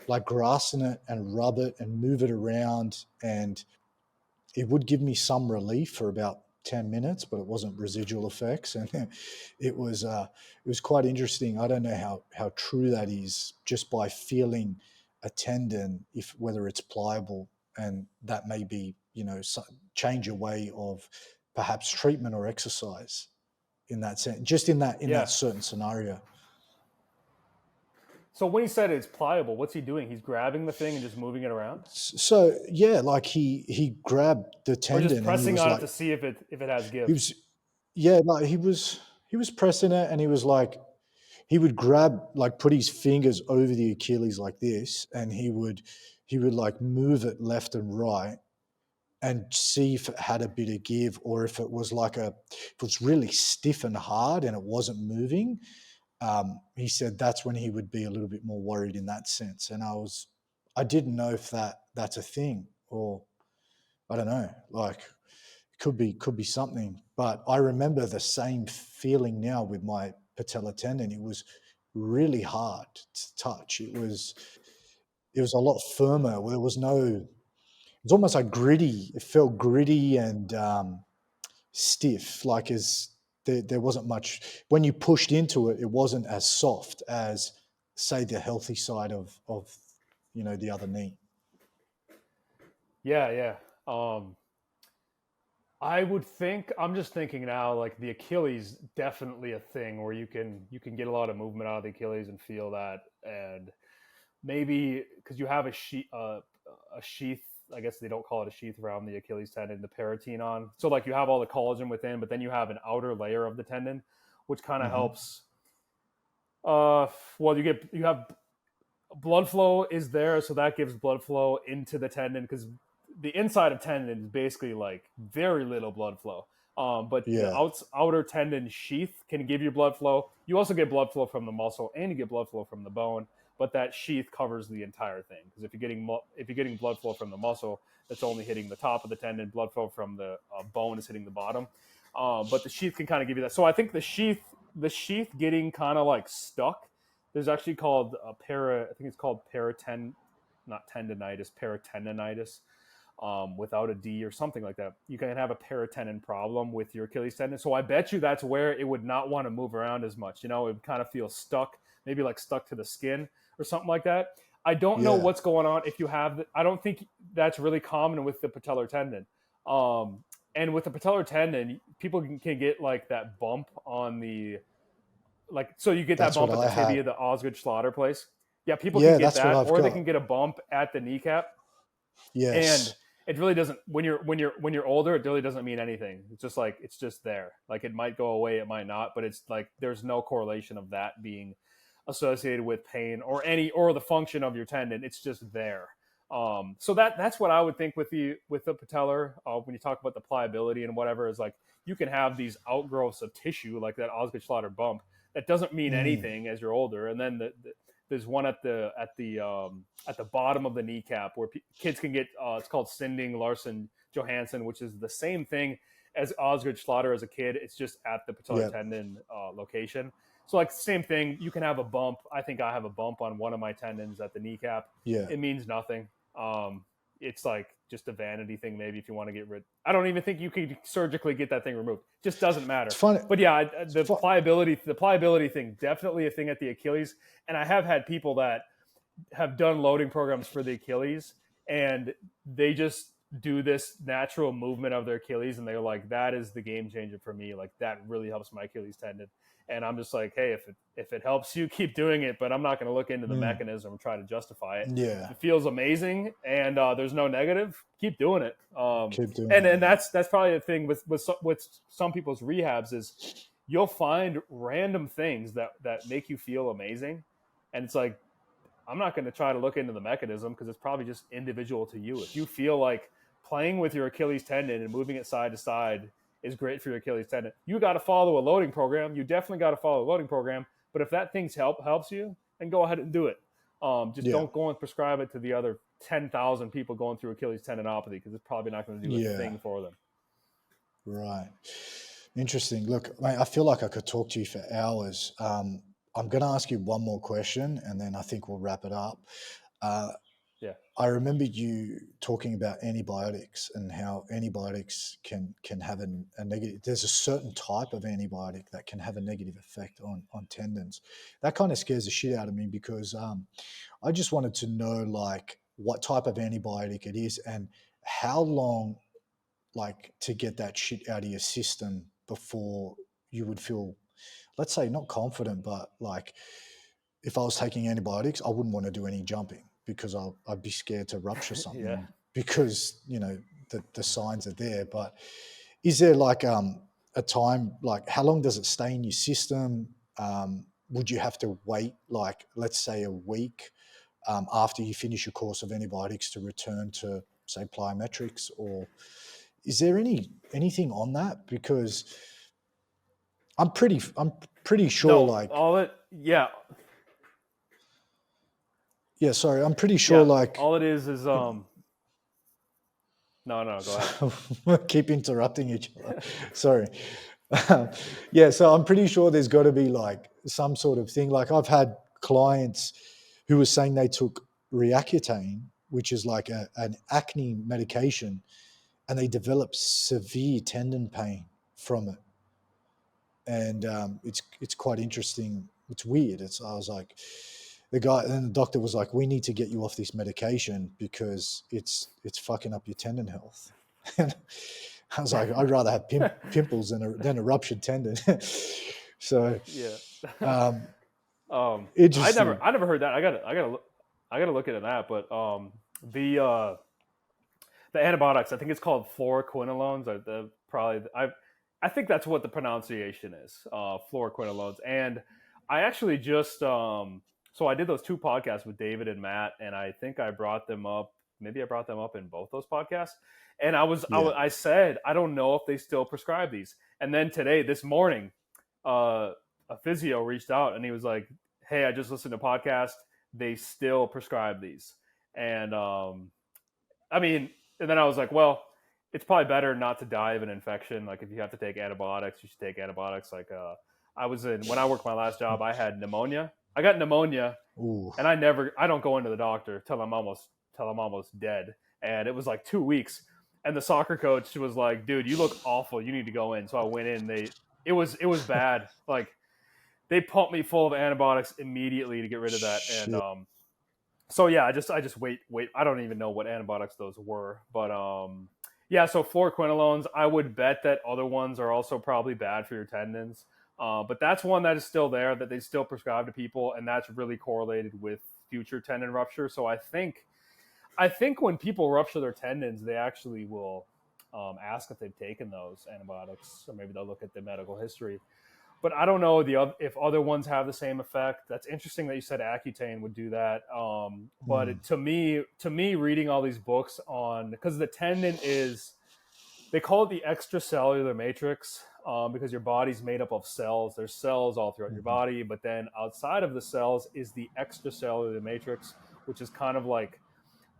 like grasten it and rub it and move it around, and it would give me some relief for about 10 minutes, but it wasn't residual effects. And it was quite interesting. I don't know how true that is, just by feeling a tendon, if whether it's pliable, and that may be, change your way of perhaps treatment or exercise in that sense, just in that yeah. certain scenario. So when he said it's pliable, what's he doing? He's grabbing the thing and just moving it around, So yeah, like he grabbed the or just tendon and he pressing was on it like, to see if it has he give. was, yeah, like he was pressing it, and he was like, he would grab, like put his fingers over the Achilles like this, and he would like move it left and right and see if it had a bit of give, or if it was if it was really stiff and hard and it wasn't moving. He said that's when he would be a little bit more worried in that sense. And I didn't know if that's a thing, or I don't know, like could be something. But I remember the same feeling now with my patella tendon. It was really hard to touch. It was a lot firmer. There was no. It was almost like gritty. It felt gritty and stiff. Like there wasn't much when you pushed into it. It wasn't as soft as, say, the healthy side of the other knee. Yeah, yeah. I would think I'm just thinking now, like the Achilles, definitely a thing where you can get a lot of movement out of the Achilles and feel that, and maybe because you have a sheath. I guess they don't call it a sheath around the Achilles tendon, the peritoneum. So like you have all the collagen within, but then you have an outer layer of the tendon, which kind of Hmm. helps. Well, you have blood flow is there, so that gives blood flow into the tendon because the inside of tendon is basically like very little blood flow. But the Yeah, outer tendon sheath can give you blood flow. You also get blood flow from the muscle and you get blood flow from the bone, but that sheath covers the entire thing. Because if you're getting blood flow from the muscle, that's only hitting the top of the tendon. Blood flow from the bone is hitting the bottom. But the sheath can kind of give you that. So I think the sheath getting kind of like stuck. There's actually called I think it's called not tendonitis, peritendinitis, without a D or something like that. You can have a peritendin problem with your Achilles tendon. So I bet you that's where it would not want to move around as much. It would kind of feel stuck, maybe like stuck to the skin or something like that. I don't know yeah. what's going on if you have. I don't think that's really common with the patellar tendon. And with the patellar tendon, people can get like that bump on the so you get that That's what bump at the I tibia, had. the Osgood Schlatter place. Yeah, people can Yeah, get that's what that, I've or they got. can get a bump at the kneecap. And Yes. it really doesn't when you're older, it really doesn't mean anything. It's just there. Like it might go away, it might not, but it's like there's no correlation of that being associated with pain or the function of your tendon. It's just there. So that's what I would think with the patellar, when you talk about the pliability and whatever, is like you can have these outgrowths of tissue like that Osgood Schlatter bump that doesn't mean Mm. anything as you're older, and then there's one at the bottom of the kneecap where kids can get. It's called Sinding Larson Johansson, which is the same thing as Osgood Schlatter as a kid. It's just at the patellar tendon location. So like same thing, you can have a bump. I think I have a bump on one of my tendons at the kneecap. Yeah. It means nothing. It's like just a vanity thing, maybe if you want to get rid. I don't even think you could surgically get that thing removed. Just doesn't matter. It's funny. But yeah, the pliability thing, definitely a thing at the Achilles. And I have had people that have done loading programs for the Achilles, and they just do this natural movement of their Achilles, and they're like, that is the game changer for me. Like that really helps my Achilles tendon. And I'm just like, hey, if it helps you, keep doing it, but I'm not going to look into the mechanism and try to justify it. Yeah. If it feels amazing and there's no negative, keep doing it. Keep doing it. And that's probably the thing with some people's rehabs is you'll find random things that make you feel amazing. And it's like, I'm not going to try to look into the mechanism because it's probably just individual to you. If you feel like playing with your Achilles tendon and moving it side to side is great for your Achilles tendon, you got to follow a loading program. You definitely got to follow a loading program. But if that thing helps you, then go ahead and do it. Don't go and prescribe it to the other 10,000 people going through Achilles tendinopathy because it's probably not going to do a thing for them. Right. Interesting. Look, mate, I feel like I could talk to you for hours. I'm going to ask you one more question, and then I think we'll wrap it up. I remember you talking about antibiotics and how antibiotics can have a negative. There's a certain type of antibiotic that can have a negative effect on tendons. That kind of scares the shit out of me because I just wanted to know like what type of antibiotic it is and how long like to get that shit out of your system before you would feel, let's say, not confident, but like if I was taking antibiotics, I wouldn't want to do any jumping because I'd be scared to rupture something because, you know, the signs are there. But is there like a time, like how long does it stay in your system? Would you have to wait like, let's say a week after you finish your course of antibiotics to return to say plyometrics, or is there anything on that? Because I'm pretty sure sorry. I'm pretty sure like all it is no, go ahead. Keep interrupting each other. Sorry. So I'm pretty sure there's got to be like some sort of thing. Like I've had clients who were saying they took Reaccutane, which is like an acne medication, and they developed severe tendon pain from it. And it's quite interesting. It's weird. I was like, the doctor was like, we need to get you off this medication because it's fucking up your tendon health. And I was like, I'd rather have pimples than a ruptured tendon. So interesting. I never heard that. I gotta look into that. But the antibiotics, I think it's called fluoroquinolones. I think that's what the pronunciation is, fluoroquinolones. And I actually just so I did those 2 podcasts with David and Matt, and I think I brought them up. Maybe I brought them up in both those podcasts. And I said, I don't know if they still prescribe these. And then this morning, a physio reached out and he was like, hey, I just listened to a podcast. They still prescribe these. And and then I was like, well, it's probably better not to die of an infection. Like if you have to take antibiotics, you should take antibiotics. Like when I worked my last job, I had pneumonia. I got pneumonia. Ooh. And I don't go into the doctor till I'm almost dead. And it was like 2 weeks. And the soccer coach was like, dude, you look awful. You need to go in. So I went in. It was bad. Like they pumped me full of antibiotics immediately to get rid of that. Shit. And I just wait. I don't even know what antibiotics those were. But so fluoroquinolones, I would bet that other ones are also probably bad for your tendons. But that's one that is still there that they still prescribe to people, and that's really correlated with future tendon rupture. So I think when people rupture their tendons, they actually will ask if they've taken those antibiotics, or maybe they'll look at the medical history. But I don't know if other ones have the same effect. That's interesting that you said Accutane would do that. But to me, reading all these books because the tendon is They call it the extracellular matrix because your body's made up of cells. There's cells all throughout your Mhm. body, but then outside of the cells is the extracellular matrix, which is kind of like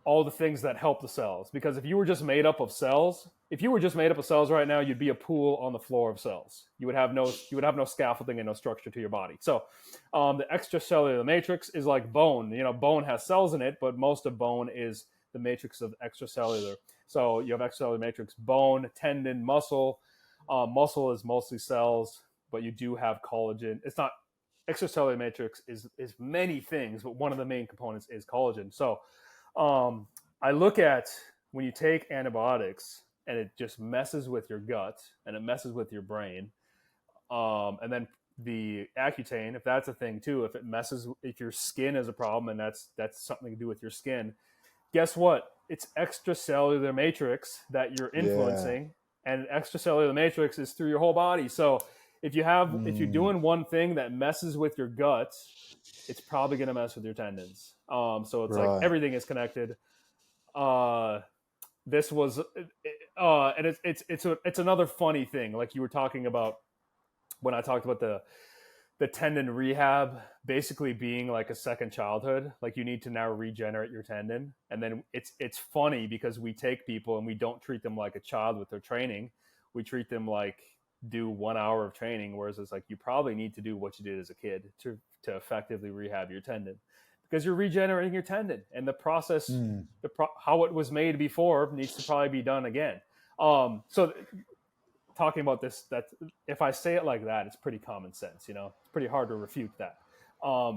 all the things that help the cells. Because if you were just made up of cells, if you were just made up of cells right now, you'd be a pool on the floor of cells. You would have no scaffolding and no structure to your body. So the extracellular matrix is like bone. You know, bone has cells in it, but most of bone is the matrix of extracellular. So you have extracellular matrix, bone, tendon, muscle. Muscle is mostly cells, but you do have collagen. It's not extracellular matrix is many things, but one of the main components is collagen. So I look at when you take antibiotics and it just messes with your gut and it messes with your brain, and then the Accutane, if that's a thing too, if it messes, if your skin is a problem and that's something to do with your skin, guess what? It's extracellular matrix that you're Yeah. influencing, and extracellular matrix is through your whole body. So if you're Mm. doing one thing that messes with your gut, it's probably going to mess with your tendons. So it's like Right. everything is connected. Uh, this was, and it's another funny thing. Like you were talking about when I talked about the tendon rehab basically being like a second childhood. Like you need to now regenerate your tendon, and then it's funny because we take people and we don't treat them like a child with their training. We treat them like do 1 hour of training, whereas it's like you probably need to do what you did as a kid to effectively rehab your tendon because you're regenerating your tendon, and the process, Mm. how it was made before needs to probably be done again. So talking about this, that if I say it like that, it's pretty common sense. You know, it's pretty hard to refute that.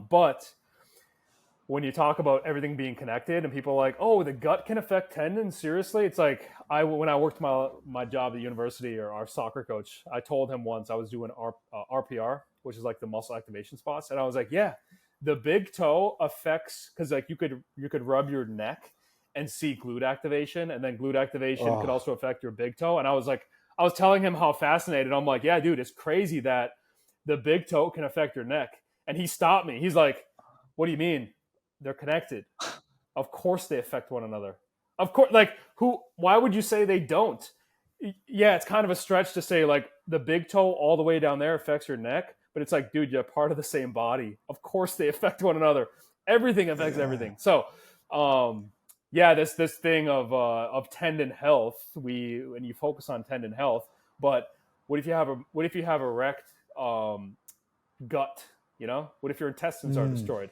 But when you talk about everything being connected and people are like, oh, the gut can affect tendons, seriously? It's like when I worked my job at university, or our soccer coach, I told him once I was doing RPR, which is like the muscle activation spots, and I was like, yeah, the big toe affects, because like you could rub your neck and see glute activation, and then glute activation could Oh, also affect your big toe. And I was telling him how fascinated. I'm like, yeah, dude, it's crazy that the big toe can affect your neck. And he stopped me. He's like, what do you mean? They're connected. Of course they affect one another. Of course, like why would you say they don't? Yeah, it's kind of a stretch to say like the big toe all the way down there affects your neck, but it's like, dude, you're part of the same body. Of course they affect one another. Everything affects yeah. everything. So, yeah, this thing of tendon health, when you focus on tendon health, but what if you have a wrecked gut? You know, what if your intestines are Mm. destroyed?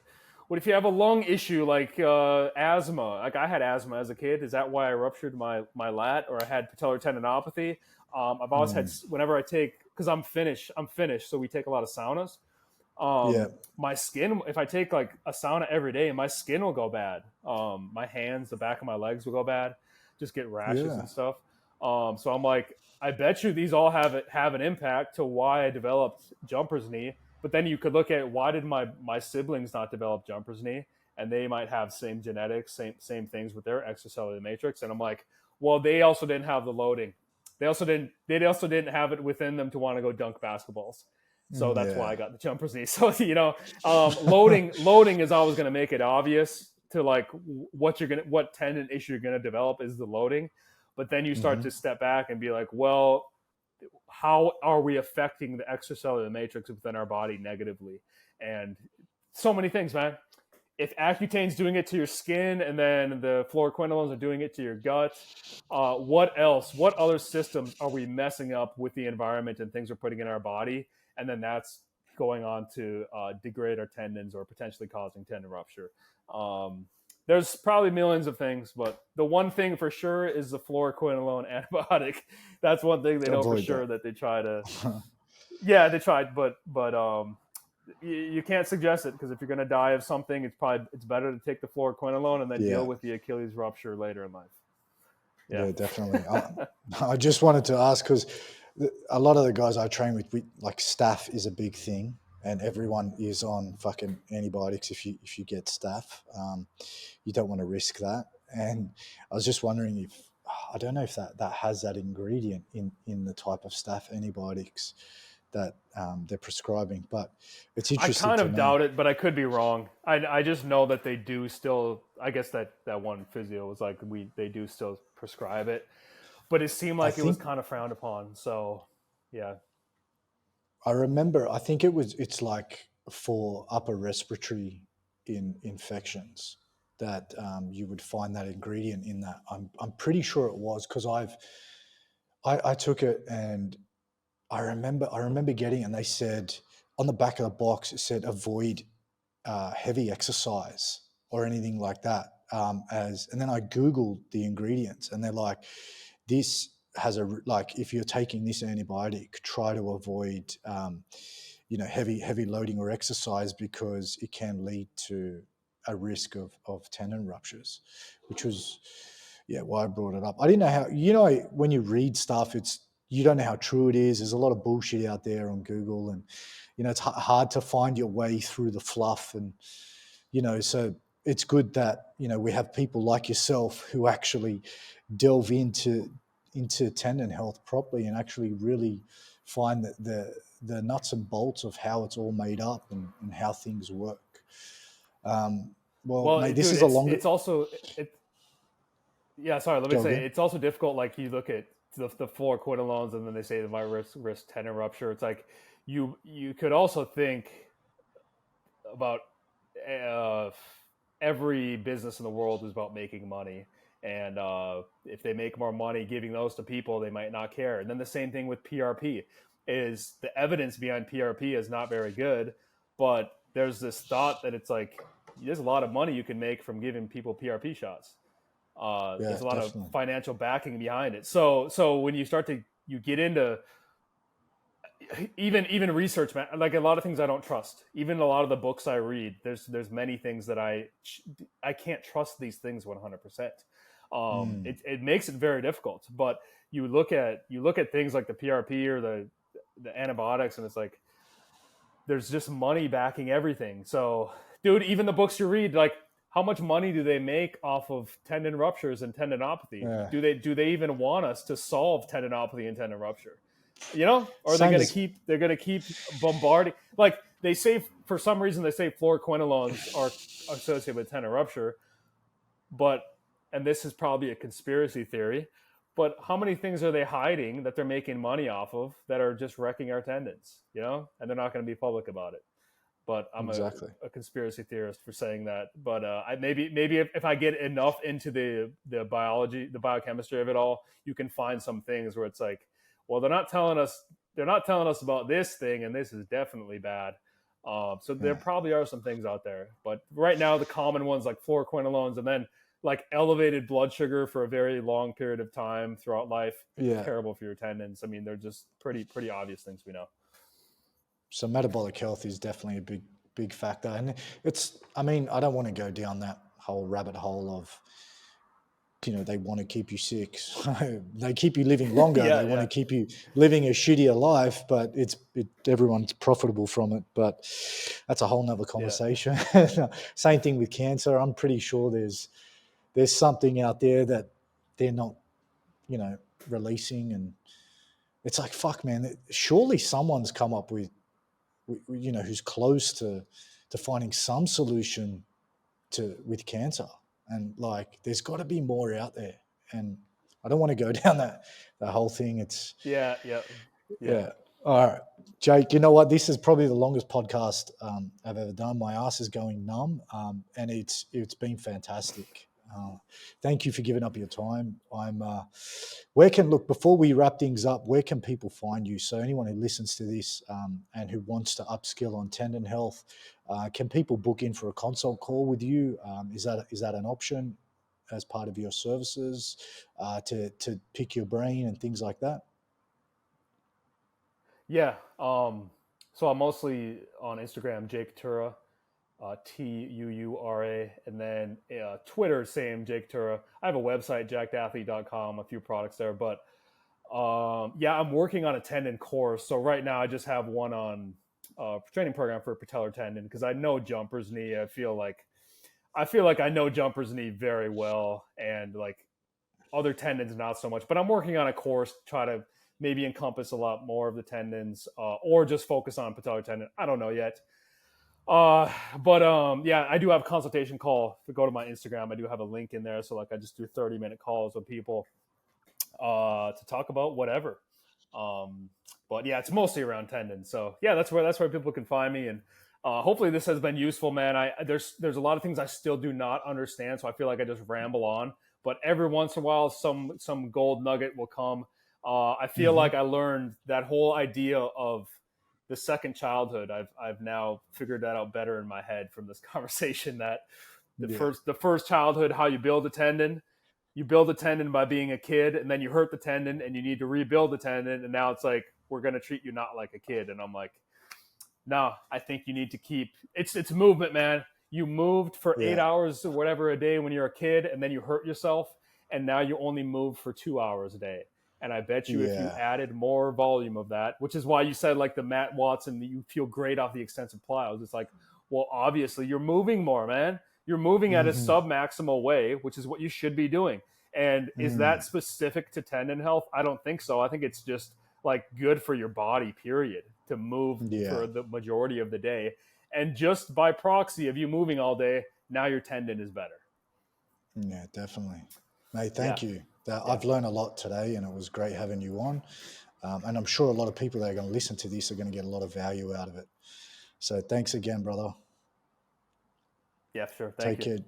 What if you have a lung issue like asthma? Like I had asthma as a kid. Is that why I ruptured my lat, or I had patellar tendinopathy? I've always had, Mm. whenever I take, because I'm Finnish, so we take a lot of saunas. Yeah. My skin, if I take like a sauna every day, my skin will go bad. My hands, the back of my legs will go bad, just get rashes Yeah. and stuff. So I'm like, I bet you these all have an impact to why I developed jumper's knee. But then you could look at, why did my siblings not develop jumper's knee, and they might have same genetics, same things with their extracellular matrix. And I'm like, well, they also didn't have the loading. They also didn't have it within them to want to go dunk basketballs. So that's why I Yeah. got the jumper's knee. So loading is always going to make it obvious to like what tendon issue you're gonna develop is the loading. But then you start Hmm. to step back and be like, well, how are we affecting the extracellular matrix within our body negatively? And so many things, man. If Accutane's doing it to your skin, and then the fluoroquinolones are doing it to your gut, what else? What other systems are we messing up with the environment and things we're putting in our body? And then that's going on to degrade our tendons or potentially causing tendon rupture. Um, there's probably millions of things, but the one thing for sure is the fluoroquinolone antibiotic. That's one thing they know for Avoid sure that. that they try to. Yeah, they tried, but you can't suggest it, because if you're going to die of something, it's better to take the fluoroquinolone and then Yeah. deal with the Achilles rupture later in life. Yeah. Yeah, definitely. I just wanted to ask because a lot of the guys I train with, like staph is a big thing, and everyone is on fucking antibiotics if you get staph. You don't want to risk that. And I was just wondering if I don't know if that has that ingredient in the type of staph antibiotics that they're prescribing, but it's I interesting kind to of know. doubt it, but I could be wrong. I just know that they do still. I guess that one physio was like, they do still prescribe it. but it seemed I like it was think kind of frowned upon. So, yeah. I remember. I think it's like for upper respiratory infections that you would find that ingredient in that. I'm pretty sure it was because I took it and I remember getting it and they said on the back of the box it said avoid heavy exercise or anything like that. And then I googled the ingredients and they're like, this has like if you're taking this antibiotic, try to avoid heavy loading or exercise because it can lead to a risk of tendon ruptures, which was why I brought it up. I didn't know how when you read stuff, you don't know how true it is. There's a lot of bullshit out there on Google, and it's hard to find your way through the fluff. And so it's good that we have people like yourself who actually delve into tendon health properly and actually really find the nuts and bolts of how it's all made up and how things work. Well, Well, mate, this dude, is a longer. it's also yeah. Sorry, let me Go say again. it's also difficult. Like you look at the fluoroquinolones, and then they say they might risk tendon rupture. It's like you could also think about uh, every business in the world is about making money. And if they make more money giving those to people, they might not care. And then the same thing with PRP is the evidence behind PRP is not very good, but there's this thought that it's like there's a lot of money you can make from giving people PRP shots. Yeah, There's a lot of definitely. financial backing behind it. So when you get into even research, like a lot of things I don't trust. Even a lot of the books I read, there's many things that I can't trust these things 100%. Mm, It makes it very difficult. But you look at things like the PRP or the antibiotics, and it's like there's just money backing everything. So, dude, even the books you read, like how much money do they make off of tendon ruptures and tendinopathy? yeah. Do they even want us to solve tendinopathy and tendon rupture? Or Same as they're gonna keep bombarding. Like they say, for some reason they say fluoroquinolones are associated with tendon rupture, but and this is probably a conspiracy theory, but how many things are they hiding that they're making money off of that are just wrecking our tendons? And they're not going to be public about it. But I'm exactly. a conspiracy theorist for saying that. But I maybe if I get enough into the biology, the biochemistry of it all, you can find some things where it's like, well, they're not telling us about this thing, and this is definitely bad. So there Yeah, probably are some things out there, but right now the common ones like fluoroquinolones, and then like elevated blood sugar for a very long period of time throughout life, yeah. terrible for your tendons. I mean, they're just pretty obvious things we know. So metabolic health is definitely a big factor, and I mean, I don't want to go down that whole rabbit hole of they want to keep you sick. They keep you living longer. They Yeah, want yeah, to keep you living a shittier life, but everyone's profitable from it. But that's a whole nother yeah. conversation. Same thing with cancer. I'm pretty sure there's something out there that they're not, you know, releasing, and it's like, fuck, man. Surely someone's come up with who's close to finding some solution with cancer, and like there's got to be more out there. And I don't want to go down that whole thing. It's Yeah, yeah, yeah. yeah. All right, Jake, you know what, this is probably the longest podcast I've ever done. My ass is going numb, and it's been fantastic. Thank you for giving up your time. Where can, look, before we wrap things up, where can people find you? So anyone who listens to this and who wants to upskill on tendon health, can people book in for a consult call with you? Is that an option as part of your services, to pick your brain and things like that? Yeah. So I'm mostly on Instagram, Jake Tura, Tuura, and then Twitter, same Jake Tura. I have a website, jackedathlete.com, a few products there, but yeah, I'm working on a tendon course. So right now I just have one on training program for a patellar tendon because I know jumper's knee. I feel like I know jumper's knee very well, and like other tendons not so much. But I'm working on a course to try to maybe encompass a lot more of the tendons, or just focus on patellar tendon. I don't know yet. But yeah, I do have a consultation call. If you go to my Instagram, I do have a link in there. So like I just do 30-minute calls with people. to talk about whatever. But yeah, it's mostly around tendons. So yeah, that's where people can find me. And hopefully this has been useful, man. There's a lot of things I still do not understand, so I feel like I just ramble on. But every once in a while, some gold nugget will come. I feel Mm-hmm. like I learned that whole idea of the second childhood. I've now figured that out better in my head from this conversation. That Yeah. the first childhood, how you build a tendon. You build a tendon by being a kid, and then you hurt the tendon, and you need to rebuild the tendon. And now it's like we're gonna treat you not like a kid. And I'm like, no, I think you need to keep it's movement, man. You moved for eight Yeah. hours or whatever a day when you're a kid, and then you hurt yourself, and now you only move for 2 hours a day. And I bet you if you Yeah. added more volume of that, which is why you said like the Matt Watson, you feel great off the extensive plyos. It's like, well, obviously you're moving more, man. You're moving at a Mm-hmm. sub-maximal way, which is what you should be doing. And is Mm. that specific to tendon health? I don't think so. I think it's just like good for your body, period, to move Yeah. for the majority of the day. And just by proxy of you moving all day, now your tendon is better. Yeah, definitely. Mate, Yeah. thank you. Yeah. I've learned a lot today, and it was great having you on. And I'm sure a lot of people that are going to listen to this are going to get a lot of value out of it. So thanks again, brother. Yeah, sure. Thank Take you. care.